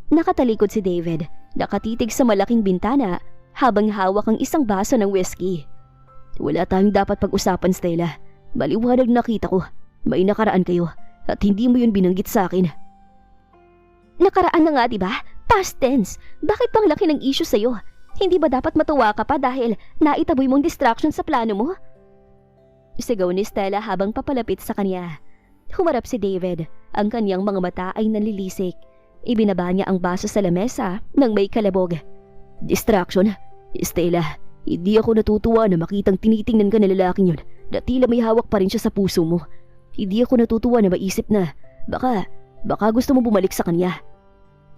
Nakatalikod si David, nakatitig sa malaking bintana habang hawak ang isang baso ng whiskey. Wala tayong dapat pag-usapan, Stella. Maliwanag nakita ko. May nakaraan kayo at hindi mo yun binanggit sa akin. Nakaraan na nga, diba? Past tense. Bakit pang laki ng issue sa'yo? Hindi ba dapat matuwa ka pa dahil naitaboy mong distraction sa plano mo? Sigaw ni Stella habang papalapit sa kanya. Humarap si David. Ang kanyang mga mata ay nanlilisik. Ibinaba niya ang baso sa lamesa nang may kalabog. Distraction? Stella, hindi ako natutuwa na makitang tinitingnan ka na lalaking yun na tila may hawak pa rin siya sa puso mo. Hindi ako natutuwa na maisip na baka gusto mo bumalik sa kanya.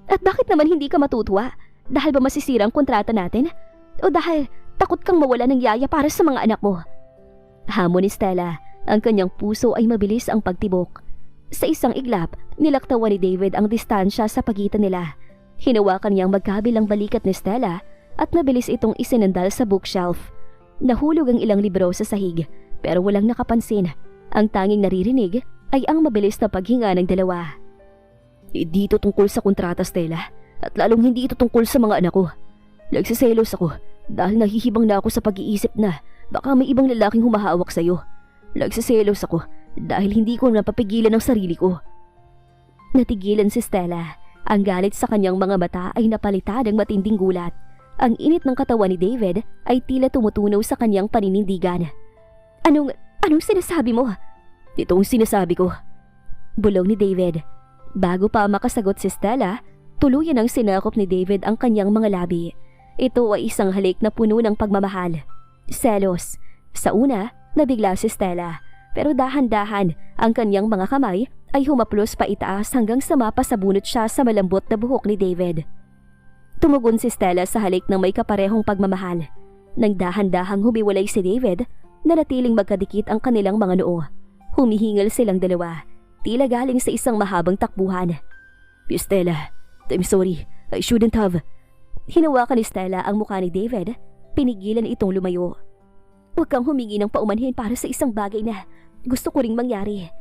At bakit naman hindi ka matutuwa? Dahil ba masisira ang kontrata natin? O dahil takot kang mawala ng yaya para sa mga anak mo? Hamon ni Stella. Ang kanyang puso ay mabilis ang pagtibok. Sa isang iglap, nilaktawan ni David ang distansya sa pagitan nila. Hinawakan niyang magkabilang balikat ni Stella at mabilis itong isinandal sa bookshelf. Nahulog ang ilang libro sa sahig pero walang nakapansin. Ang tanging naririnig ay ang mabilis na paghinga ng dalawa. Hindi ito tungkol sa kontrata, Stella, at lalong hindi ito tungkol sa mga anak ko. Nagsiselos ako dahil nahihibang na ako sa pag-iisip na baka may ibang lalaking humahawak sa'yo. Nagsiselos ako dahil hindi ko napapigilan ang sarili ko. Natigilan si Stella. Ang galit sa kanyang mga mata ay napalitan ng matinding gulat. Ang init ng katawan ni David ay tila tumutunaw sa kanyang paninindigan. Anong sinasabi mo? Ito ang sinasabi ko. Bulong ni David. Bago pa makasagot si Stella, tuluyan ang sinakop ni David ang kanyang mga labi. Ito ay isang halik na puno ng pagmamahal. Selos. Sa una, nabigla si Stella. Pero dahan-dahan, ang kanyang mga kamay ay humaplos pa itaas hanggang sa mapasabunot siya sa malambot na buhok ni David. Tumugon si Stella sa halik ng may kaparehong pagmamahal. Nang dahan-dahang humiwalay si David, nanatiling magkadikit ang kanilang mga noo. Humihingal silang dalawa, tila galing sa isang mahabang takbuhan. Stella, I'm sorry, I shouldn't have. Hinawakan ni Stella ang mukha ni David, pinigilan itong lumayo. Huwag kang humingi ng paumanhin para sa isang bagay na gusto ko ring mangyari.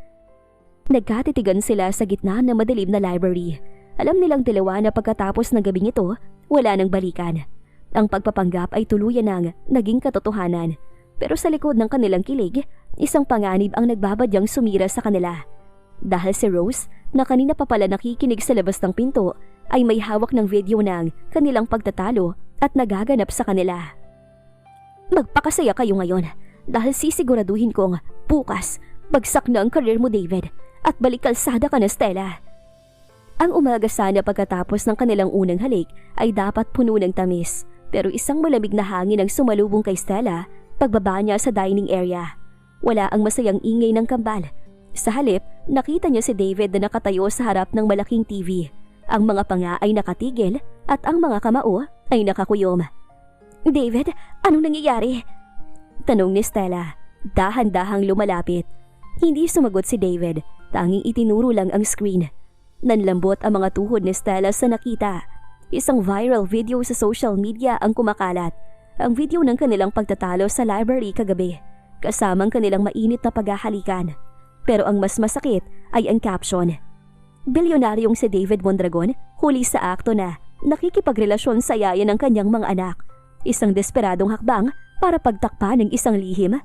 Nagkatitigan sila sa gitna ng madilim na library. Alam nilang dalawa na pagkatapos ng gabing ito, wala nang balikan. Ang pagpapanggap ay tuluyan ng naging katotohanan. Pero sa likod ng kanilang kilig, isang panganib ang nagbabadyang sumira sa kanila. Dahil si Rose, na kanina pa pala nakikinig sa labas ng pinto, ay may hawak ng video ng kanilang pagtatalo at nagaganap sa kanila. Magpakasaya kayo ngayon dahil sisiguraduhin kong bukas bagsak na ang career mo, David, at balik kalsada ka na, Stella. Ang umaga sana pagkatapos ng kanilang unang halik ay dapat puno ng tamis, pero isang malamig na hangin ang sumalubong kay Stella pagbaba niya sa dining area. Wala ang masayang ingay ng kambal. Sa halip, nakita niya si David na nakatayo sa harap ng malaking TV. Ang mga panga ay nakatigil at ang mga kamao ay nakakuyom. David, anong nangyayari? Tanong ni Stella. Dahan-dahang lumalapit. Hindi sumagot si David. Tanging itinuro lang ang screen. Nanlambot ang mga tuhod ni Stella sa nakita. Isang viral video sa social media ang kumakalat. Ang video ng kanilang pagtatalo sa library kagabi, kasamang kanilang mainit na paghahalikan. Pero ang mas masakit ay ang caption. Bilyonaryong si David Mondragon huli sa akto na nakikipagrelasyon sa yaya ng kanyang mga anak. Isang desperadong hakbang para pagtakpan ng isang lihim.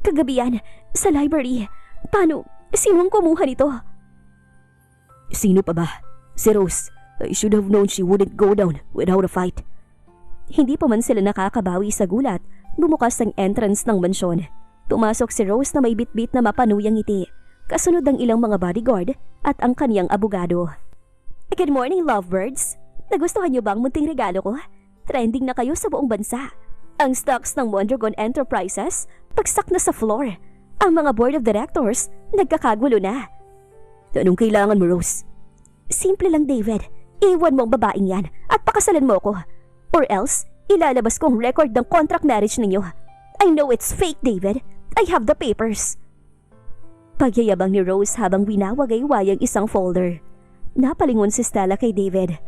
Kagabi yan, sa library. Paano? Sino ang kumuha nito? Sino pa ba? Si Rose. I should have known she wouldn't go down without a fight. Hindi pa man sila nakakabawi sa gulat, bumukas ang entrance ng mansyon. Pumasok si Rose na may bitbit na mapanuyang ngiti, kasunod ang ilang mga bodyguard at ang kaniyang abogado. Good morning, lovebirds. Nagustuhan niyo ba ang munting regalo ko? Trending na kayo sa buong bansa. Ang stocks ng Mondragon Enterprises, pagsak na sa floor. Ang mga board of directors, nagkakagulo na. Anong kailangan mo, Rose? Simple lang, David. Iwan mo ang babaeng yan at pakasalan mo ko. Or else, ilalabas ko ang record ng contract marriage ninyo. I know it's fake, David. I have the papers. Pagyayabang ni Rose habang winawagay-wayang isang folder. Napalingon si Stella kay David.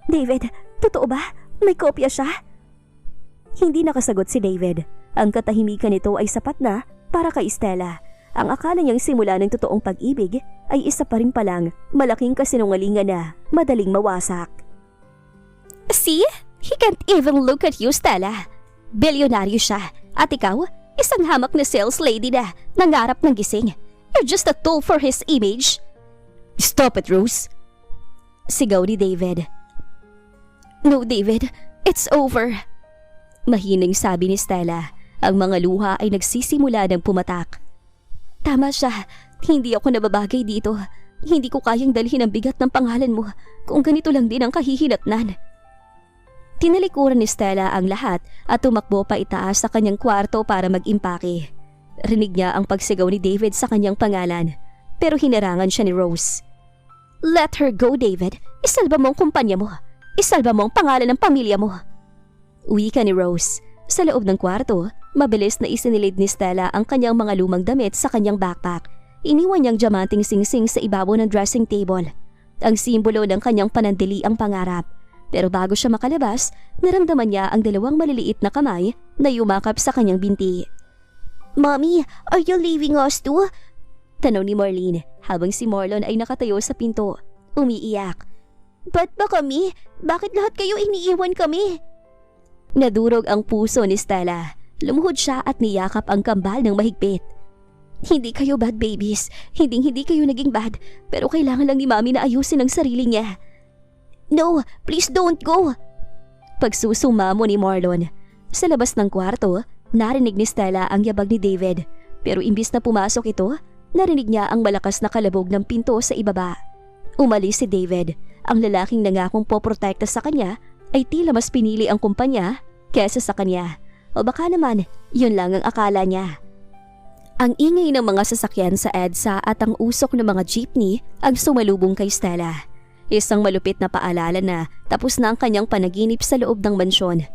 David, totoo ba? May kopya siya? Hindi nakasagot si David. Ang katahimikan nito ay sapat na para kay Stella. Ang akala niyang simula ng totoong pag-ibig ay isa pa rin palang malaking kasinungalingan na madaling mawasak. See? He can't even look at you, Stella. Bilyonaryo siya. At ikaw, isang hamak na sales lady na nangarap ng gising. You're just a tool for his image. Stop it, Rose. Sigaw ni David. No, David. It's over. Mahining sabi ni Stella. Ang mga luha ay nagsisimula ng pumatak. Tama siya. Hindi ako nababagay dito. Hindi ko kayang dalhin ang bigat ng pangalan mo kung ganito lang din ang kahihinatnan. Tinalikuran ni Stella ang lahat at tumakbo pa itaas sa kanyang kwarto para mag-impake. Rinig niya ang pagsigaw ni David sa kanyang pangalan, pero hinarangan siya ni Rose. Let her go, David. Isalba mo ang kumpanya mo. Isalba mo ang pangalan ng pamilya mo. Wika ni Rose. Sa loob ng kwarto, mabilis na isinilid ni Stella ang kanyang mga lumang damit sa kanyang backpack. Iniwan niyang diamanting singsing sa ibabaw ng dressing table. Ang simbolo ng kanyang panandili ang pangarap. Pero bago siya makalabas, naramdaman niya ang dalawang maliliit na kamay na yumakap sa kanyang binti. Mommy, are you leaving us too? Tanong ni Marlene habang si Marlon ay nakatayo sa pinto, umiiyak. Ba't ba kami? Bakit lahat kayo iniiwan kami? Nadurog ang puso ni Stella. Lumuhod siya at niyakap ang kambal ng mahigpit. Hindi kayo bad babies. Hindi kayo naging bad. Pero kailangan lang ni Mami na ayusin ang sarili niya. No, please don't go. Pagsusumamo ni Marlon. Sa labas ng kwarto, narinig ni Stella ang yabag ni David. Pero imbis na pumasok ito, narinig niya ang malakas na kalabog ng pinto sa ibaba. Umalis si David. Ang lalaking nangakong poprotekta sa kanya ay tila mas pinili ang kumpanya kesa sa kanya. O baka naman, yun lang ang akala niya. Ang ingay ng mga sasakyan sa EDSA at ang usok ng mga jeepney ang sumalubong kay Stella. Isang malupit na paalala na tapos na ang kanyang panaginip sa loob ng mansyon.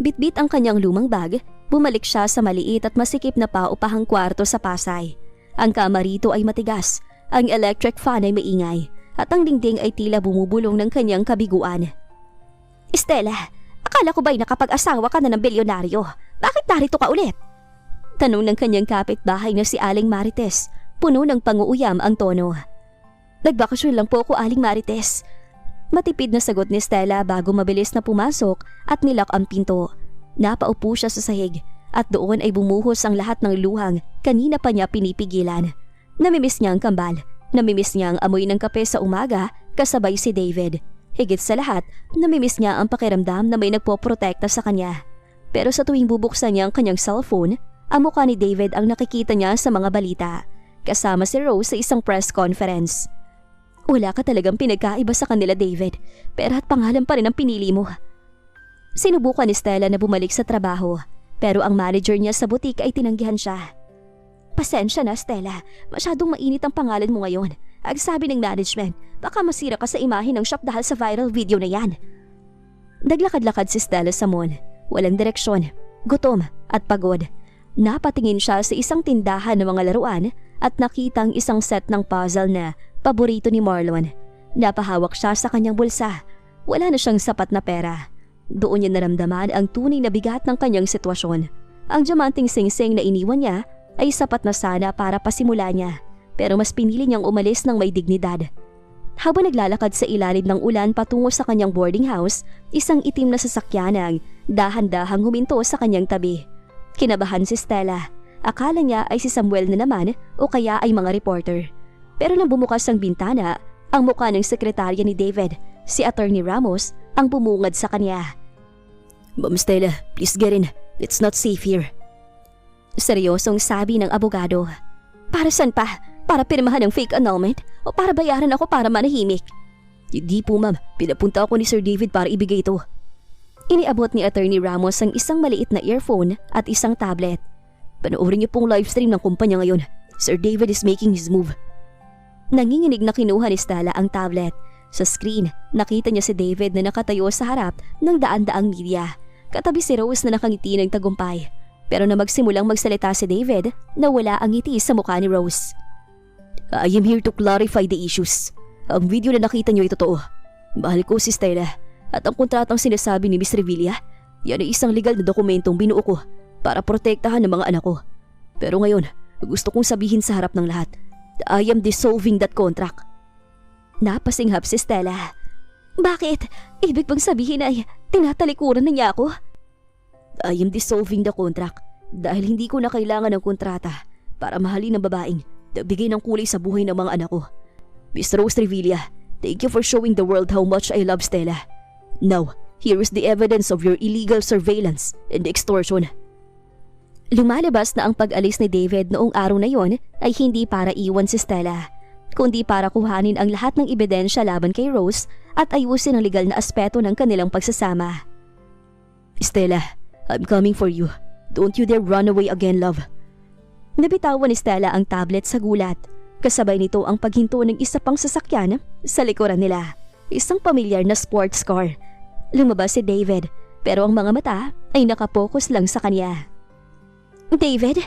Bitbit ang kanyang lumang bag, bumalik siya sa maliit at masikip na paupahang kwarto sa Pasay. Ang kama rito ay matigas, ang electric fan ay maingay, at ang dingding ay tila bumubulong ng kanyang kabiguan. Stella, akala ko ba'y nakapag-asawa ka na ng bilyonaryo? Bakit narito ka ulit? Tanong ng kanyang kapitbahay na si Aling Marites, puno ng panguuyam ang tono. Nagbakasyon lang po ako, Aling Marites. Matipid na sagot ni Stella bago mabilis na pumasok at nilak ang pinto. Napaupo siya sa sahig at doon ay bumuhos ang lahat ng luhang kanina pa niya pinipigilan. Namimiss niya ang kambal, namimiss niya ang amoy ng kape sa umaga kasabay si David. Higit sa lahat, namimiss niya ang pakiramdam na may nagpoprotekta sa kanya. Pero sa tuwing bubuksan niya ang kanyang cellphone, ang mukha ni David ang nakikita niya sa mga balita. Kasama si Rose sa isang press conference. Wala ka talagang pinagkaiba sa kanila, David. Pera at pangalan pa rin ang pinili mo. Sinubukan ni Stella na bumalik sa trabaho, pero ang manager niya sa butik ay tinanggihan siya. Pasensya na, Stella. Masyadong mainit ang pangalan mo ngayon. Ang sabi ng management, baka masira ka sa imahe ng shop dahil sa viral video na yan. Naglakad-lakad si Stella sa mall. Walang direksyon, gutom at pagod. Napatingin siya sa isang tindahan ng mga laruan at nakitang isang set ng puzzle na paborito ni Marlon. Napahawak siya sa kanyang bulsa. Wala na siyang sapat na pera. Doon niya naramdaman ang tunay na bigat ng kanyang sitwasyon. Ang diamanting singsing na iniwan niya ay sapat na sana para pasimula niya, pero mas pinili niyang umalis ng may dignidad. Habang naglalakad sa ilalim ng ulan patungo sa kanyang boarding house, isang itim na sasakyan ang dahan-dahang huminto sa kanyang tabi. Kinabahan si Stella. Akala niya ay si Samuel na naman o kaya ay mga reporter. Pero nang bumukas ang bintana, ang mukha ng sekretarya ni David, si Attorney Ramos, ang bumungad sa kanya. Ma'am Stella, please get in. It's not safe here. Seryosong sabi ng abogado. Para saan pa? Para pirmahan ng fake annulment o para bayaran ako para manahimik? Hindi po ma'am, pinapunta ako ni Sir David para ibigay ito. Iniabot ni Attorney Ramos ang isang maliit na earphone at isang tablet. Panoorin niyo pong livestream ng kumpanya ngayon. Sir David is making his move. Nanginginig na kinuha ni Stella ang tablet. Sa screen, nakita niya si David na nakatayo sa harap ng daan-daang media. Katabi si Rose na nakangiti ng tagumpay. Pero na magsimulang magsalita si David, nawala ang ngiti sa mukha ni Rose. I am here to clarify the issues. Ang video na nakita niyo ay totoo. Mahal ko si Stella at ang kontratang sinasabi ni Miss Revilla, yan ay isang legal na dokumentong binuo ko para protektahan ng mga anak ko. Pero ngayon, gusto kong sabihin sa harap ng lahat, I am dissolving that contract. Napasinghap si Stella. Bakit? Ibig bang sabihin ay tinatalikuran na niya ako? I am dissolving the contract dahil hindi ko na kailangan ng kontrata para mahalin ng babaeng nagbigay ng kulay sa buhay ng mga anak ko. Miss Rose Revilla, thank you for showing the world how much I love Stella. Now, here is the evidence of your illegal surveillance and extortion. Lumalabas na ang pag-alis ni David noong araw na yon ay hindi para iwan si Stella, kundi para kuhanin ang lahat ng ebidensya laban kay Rose at ayusin ang legal na aspeto ng kanilang pagsasama. Stella, I'm coming for you. Don't you dare run away again, love. Nabitawan ni Stella ang tablet sa gulat. Kasabay nito ang paghinto ng isa pang sasakyan sa likuran nila. Isang pamilyar na sports car. Lumabas si David, pero ang mga mata ay nakapokus lang sa kanya. David?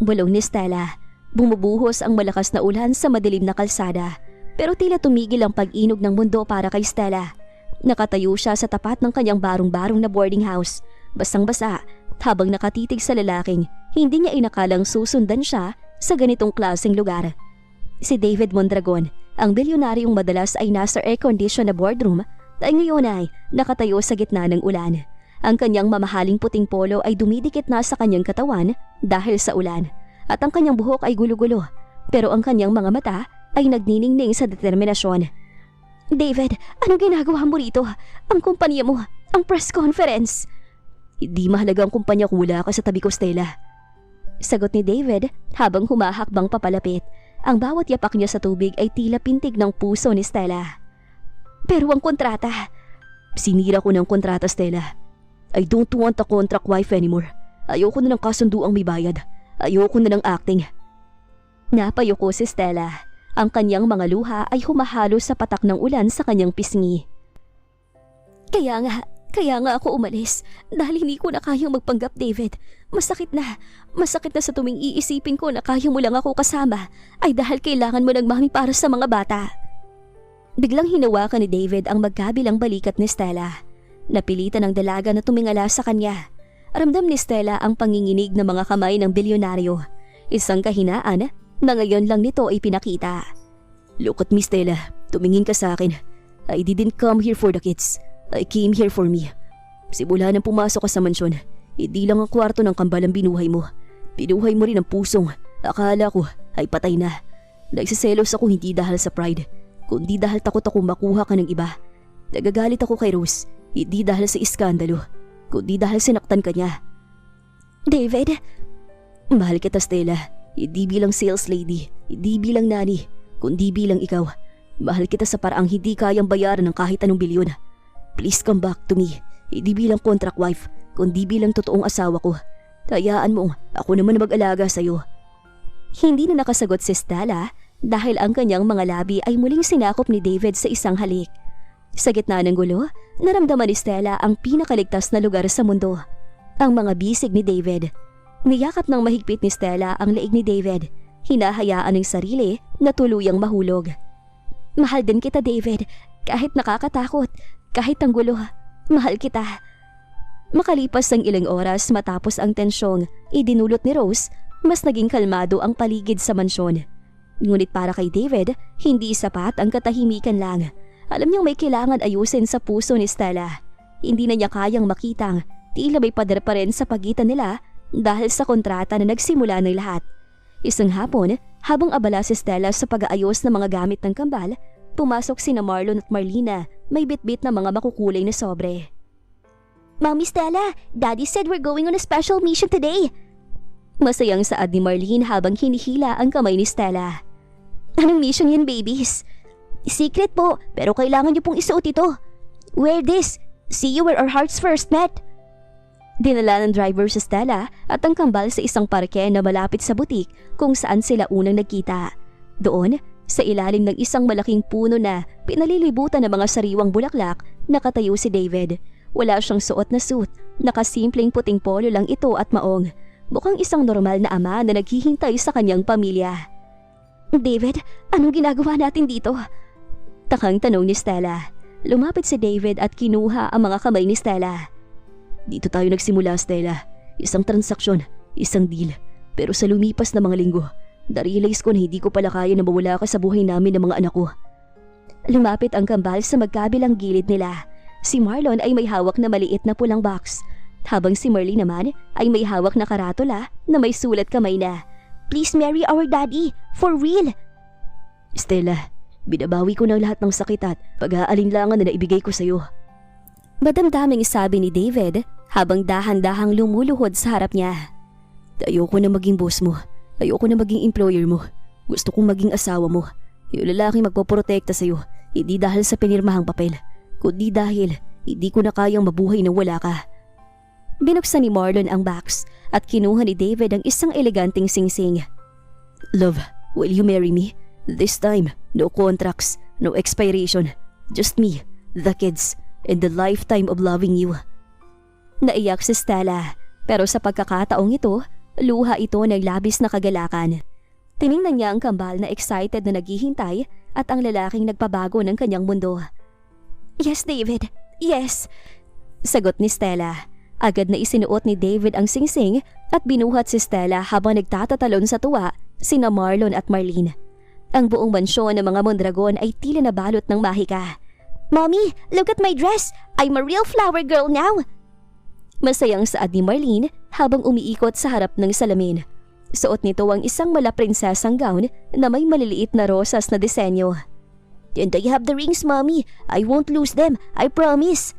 Bulong ni Stella. Bumubuhos ang malakas na ulan sa madilim na kalsada, pero tila tumigil ang pag-inog ng mundo para kay Stella. Nakatayo siya sa tapat ng kanyang barong-barong na boarding house, basang-basa, habang nakatitig sa lalaking hindi niya inakalang susundan siya sa ganitong klaseng lugar. Si David Mondragon, ang bilyonaryong madalas ay nasa air-condition na boardroom, ay ngayon ay nakatayo sa gitna ng ulan. Ang kanyang mamahaling puting polo ay dumidikit na sa kanyang katawan dahil sa ulan, at ang kanyang buhok ay gulo-gulo, pero ang kanyang mga mata ay nagniningning sa determinasyon. David, anong ginagawa mo rito? Ang kumpanya mo, ang press conference. Hindi mahalaga ang kumpanya kung wala ka sa tabi ko, Stella. Sagot ni David habang humahakbang papalapit. Ang bawat yapak niya sa tubig ay tila pintig ng puso ni Stella. Pero ang kontrata. Sinira ko ng kontrata, Stella. I don't want a contract wife anymore. Ayoko na ng kasunduang may bayad. Ayoko na ng acting. Napayuko si Stella. Ang kanyang mga luha ay humahalo sa patak ng ulan sa kanyang pisngi. Kaya nga ako umalis dahil hindi ko na kayang magpanggap, David. Masakit na sa tuming iisipin ko na kaya mo lang ako kasama ay dahil kailangan mo ng mami para sa mga bata. Biglang hinawakan ni David ang magkabilang balikat ni Stella. Napilitan ng dalaga na tumingala sa kanya. Ramdam ni Stella ang panginginig ng mga kamay ng bilyonaryo. Isang kahinaan na ngayon lang nito ay pinakita. Look at me, Stella. Tumingin ka sa akin. I didn't come here for the kids. I came here for me. Simula nang pumasok ka sa mansyon, hindi lang ang kwarto ng kambal ang binuhay mo. Binuhay mo rin ang pusong akala ko ay patay na. Nagsiselos ako hindi dahil sa pride, kundi dahil takot ako makuha ka ng iba. Nagagalit ako kay Rose, hindi dahil sa iskandalo, kundi dahil sinaktan ka niya. David? Mahal kita, Stella. Hindi bilang sales lady, hindi bilang nani, kundi bilang ikaw. Mahal kita sa paraang hindi kayang bayaran ng kahit anong bilyon. Please come back to me. Hindi bilang contract wife, kundi bilang totoong asawa ko. Hayaan mo, ako naman na mag-alaga sa'yo. Hindi na nakasagot si Stella dahil ang kanyang mga labi ay muling sinakop ni David sa isang halik. Sa gitna ng gulo, naramdaman ni Stella ang pinakaligtas na lugar sa mundo. Ang mga bisig ni David. Niyakap ng mahigpit ni Stella ang leeg ni David. Hinahayaan ng sarili na tuluyang mahulog. Mahal din kita, David. Kahit nakakatakot. Kahit ang gulo, mahal kita. Makalipas ng ilang oras matapos ang tensyong idinulot ni Rose, mas naging kalmado ang paligid sa mansyon. Ngunit para kay David, hindi sapat ang katahimikan lang. Alam niyang may kailangan ayusin sa puso ni Stella. Hindi na niya kayang makitang tila may pader pa rin sa pagitan nila dahil sa kontrata na nagsimula ng lahat. Isang hapon, habang abala si Stella sa pag-aayos ng mga gamit ng kambal, pumasok sina Marlon at Marlina, may bitbit na mga makukulay na sobre. Mami Stella, Daddy said we're going on a special mission today. Masayang saad ni Marlene habang hinihila ang kamay ni Stella. Anong mission yan, babies? Secret po, pero kailangan niyo pong isuot ito. Wear this. See you where our hearts first met. Dinala ng driver si Stella at ang kambal sa isang parke na malapit sa butik kung saan sila unang nagkita. Doon, sa ilalim ng isang malaking puno na pinalilibutan ng mga sariwang bulaklak, nakatayo si David. Wala siyang suot na suit, nakasimpleng puting polo lang ito at maong. Mukhang isang normal na ama na naghihintay sa kanyang pamilya. David, anong ginagawa natin dito? Takang tanong ni Stella. Lumapit si David at kinuha ang mga kamay ni Stella. Dito tayo nagsimula, Stella. Isang transaksyon, isang deal. Pero sa lumipas na mga linggo, na-realize ko na hindi ko pala kaya na mawala ka sa buhay namin ng mga anak ko. Lumapit ang kambal sa magkabilang gilid nila. Si Marlon ay may hawak na maliit na pulang box, habang si Marlene naman ay may hawak na karatula na may sulat kamay na, Please marry our daddy, for real. Stella, binabawi ko ng lahat ng sakit at pag-aalinlangan na naibigay ko sa'yo. Madamdaming sabi ni David habang dahan-dahang lumuluhod sa harap niya. Ayoko na maging boss mo. Ayoko na maging employer mo. Gusto kong maging asawa mo. Yung lalaking magpoprotekta sa'yo, hindi dahil sa pinirmahang papel, kundi dahil hindi ko na kayang mabuhay nang wala ka. Binuksan ni Marlon ang box at kinuha ni David ang isang eleganteng singsing. Love, will you marry me? This time, no contracts, no expiration. Just me, the kids, and the lifetime of loving you. Naiyak si Stella, pero sa pagkakataong ito, luha ito ng labis na kagalakan. Tiningnan niya ang kambal na excited na naghihintay at ang lalaking nagpabago ng kanyang mundo. Yes, David. Yes. Sagot ni Stella. Agad na isinuot ni David ang singsing at binuhat si Stella habang nagtatatalon sa tuwa sina Marlon at Marlene. Ang buong mansyon ng mga Mondragon ay tila nabalot ng mahika. Mommy, look at my dress. I'm a real flower girl now. Masayang saad ni Marlene habang umiikot sa harap ng salamin. Suot nito ang isang malaprinsesang gown na may maliliit na rosas na disenyo. And I have the rings, Mommy. I won't lose them. I promise.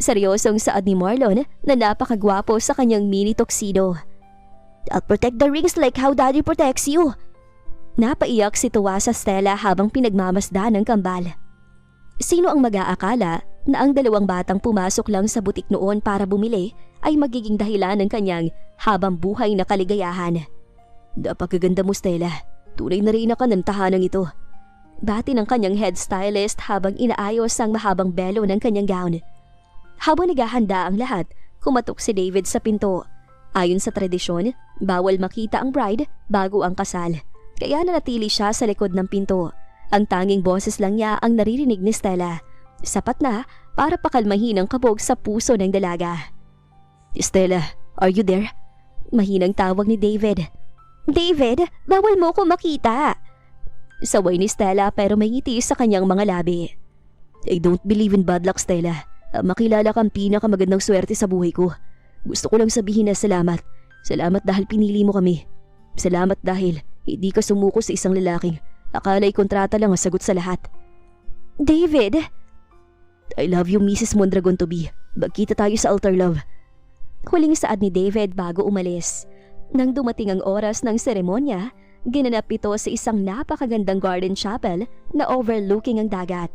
Seryosong saad ni Marlon na napakagwapo sa kanyang mini tuxedo. I'll protect the rings like how Daddy protects you. Napaiyak si Tuwa sa Stella habang pinagmamasdan ng kambal. Sino ang mag-aakala na ang dalawang batang pumasok lang sa butik noon para bumili ay magiging dahilan ng kanyang habang buhay na kaligayahan. Napakaganda mo, Stella. Tunay na rin ka ng tahanang ito. Bati ng kanyang head stylist habang inaayos ang mahabang belo ng kanyang gown. Habang naghahanda ang lahat, kumatok si David sa pinto. Ayon sa tradisyon, bawal makita ang bride bago ang kasal. Kaya nanatili siya sa likod ng pinto. Ang tanging boses lang niya ang naririnig ni Stella. Sapat na para pakalmahin ang kabog sa puso ng dalaga. Stella, are you there? Mahinang tawag ni David. David, bawal mo ko makita. Saway ni Stella pero may ngiti sa kanyang mga labi. I don't believe in bad luck, Stella. Makilala kang pinakamagandang swerte sa buhay ko. Gusto ko lang sabihin na salamat. Salamat dahil pinili mo kami. Salamat dahil hindi ka sumuko sa isang lalaking akala'y kontrata lang ang sagot sa lahat. David! I love you, Mrs. Mondragon to be. Magkita tayo sa altar, love. Huling saad ni David bago umalis. Nang dumating ang oras ng seremonya, ginanap ito sa isang napakagandang garden chapel na overlooking ang dagat.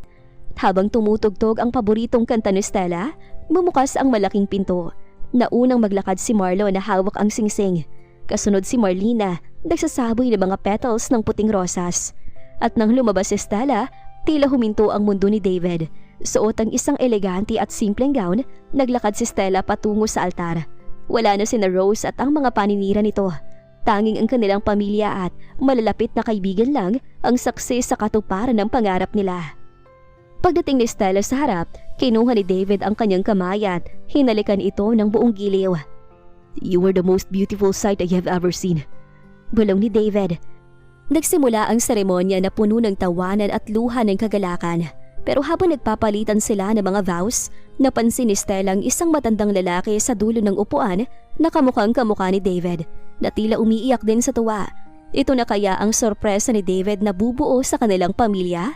Habang tumutugtog ang paboritong kanta ni Stella, bumukas ang malaking pinto. Naunang maglakad si Marlo na hawak ang singsing. Kasunod si Marlena, nagsasaboy ng mga petals ng puting rosas. At nang lumabas si Stella, tila huminto ang mundo ni David. Suot ang isang elegante at simpleng gown, naglakad si Stella patungo sa altar. Wala na sina Rose at ang mga paninira nito. Tanging ang kanilang pamilya at malalapit na kaibigan lang ang saksi sa katuparan ng pangarap nila. Pagdating ni Stella sa harap, kinuha ni David ang kanyang kamay at hinalikan ito ng buong giliw. You are the most beautiful sight I have ever seen. Bulong ni David. Nagsimula ang seremonya na puno ng tawanan at luha ng kagalakan. Pero habang nagpapalitan sila ng mga vows, napansin ni Stella ang isang matandang lalaki sa dulo ng upuan na kamukhang kamukha ni David, na tila umiiyak din sa tuwa. Ito na kaya ang sorpresa ni David na bubuo sa kanilang pamilya?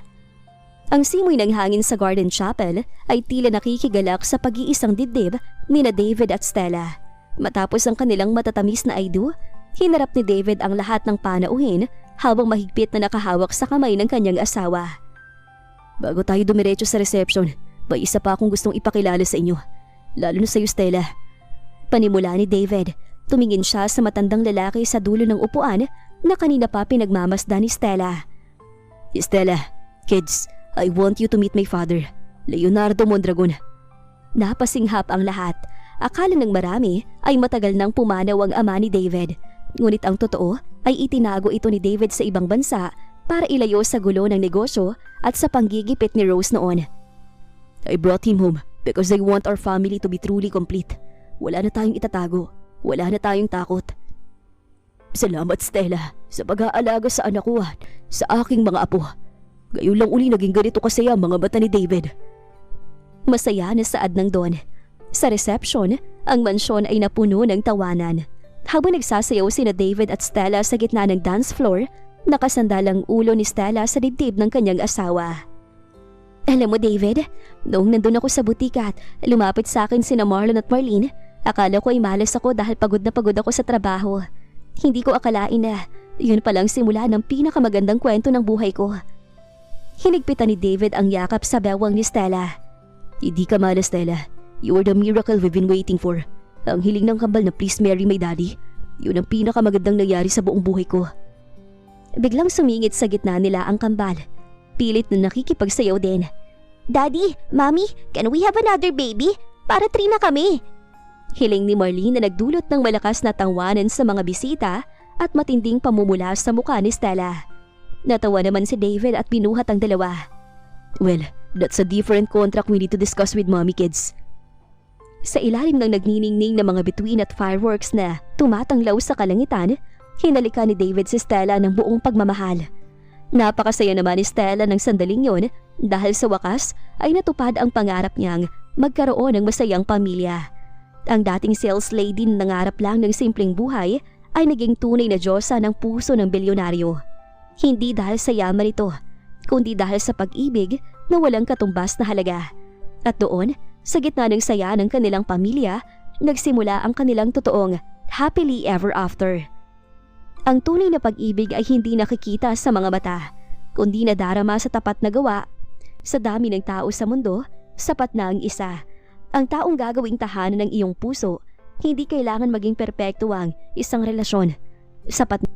Ang simoy ng hangin sa garden chapel ay tila nakikigalak sa pag-iisang dibdib ni na David at Stella. Matapos ang kanilang matatamis na I do, hinarap ni David ang lahat ng panauhin habang mahigpit na nakahawak sa kamay ng kanyang asawa. bago tayo dumiretso sa reception, may isa pa akong gustong ipakilala sa inyo. Lalo na sa'yo, Stella. Panimula ni David. Tumingin siya sa matandang lalaki sa dulo ng upuan na kanina pa pinagmamasdan ni Stella. Stella, kids, I want you to meet my father, Leonardo Mondragon. Napasinghap ang lahat. Akala ng marami ay matagal nang pumanaw ang ama ni David. Ngunit ang totoo ay itinago ito ni David sa ibang bansa para ilayo sa gulo ng negosyo at sa panggigipit ni Rose noon. I brought him home because I want our family to be truly complete. Wala na tayong itatago. Wala na tayong takot. Salamat, Stella, sa pag-aalaga sa anak ko at sa aking mga apo. Gayon lang uli naging ganito kasaya ang mga mata ni David. Masaya na saad ng Don. Sa reception, ang mansyon ay napuno ng tawanan. Habang nagsasayaw sina David at Stella sa gitna ng dance floor, nakasandalang ulo ni Stella sa dibdib ng kanyang asawa. Alam mo, David, noong nandun ako sa butika at lumapit sa akin sina Marlon at Marlene, akala ko ay malas ako dahil pagod na pagod ako sa trabaho. Hindi ko akalain na yun palang simula ng pinakamagandang kwento ng buhay ko. Hinigpitan ni David ang yakap sa bewang ni Stella. Hindi ka malas, Stella. You are the miracle we've been waiting for. Ang hiling ng kambal na please marry my daddy. Yun ang pinakamagandang nangyari sa buong buhay ko. Biglang sumingit sa gitna nila ang kambal. Pilit na nakikipagsayaw din. Daddy, Mommy, can we have another baby? Para 3 na kami. Hiling ni Marlene na nagdulot ng malakas na tawanan sa mga bisita at matinding pamumula sa mukha ni Stella. Natawa naman si David at binuhat ang dalawa. Well, that's a different contract we need to discuss with mommy, kids. Sa ilalim ng nagniningning na mga bituin at fireworks na tumatanglaw sa kalangitan, hinalikan ni David si Stella ng buong pagmamahal. Napakasaya naman ni Stella ng sandaling yon dahil sa wakas ay natupad ang pangarap niyang magkaroon ng masayang pamilya. Ang dating sales lady na nangarap lang ng simpleng buhay ay naging tunay na diyosa ng puso ng bilyonaryo. Hindi dahil sa yaman ito, kundi dahil sa pag-ibig na walang katumbas na halaga. At doon, sa gitna ng saya ng kanilang pamilya, nagsimula ang kanilang totoong happily ever after. Ang tunay na pag-ibig ay hindi nakikita sa mga mata, kundi nadarama sa tapat na gawa. Sa dami ng tao sa mundo, sapat na ang isa. Ang taong gagawing tahanan ng iyong puso, hindi kailangan maging perpekto ang isang relasyon. Sapat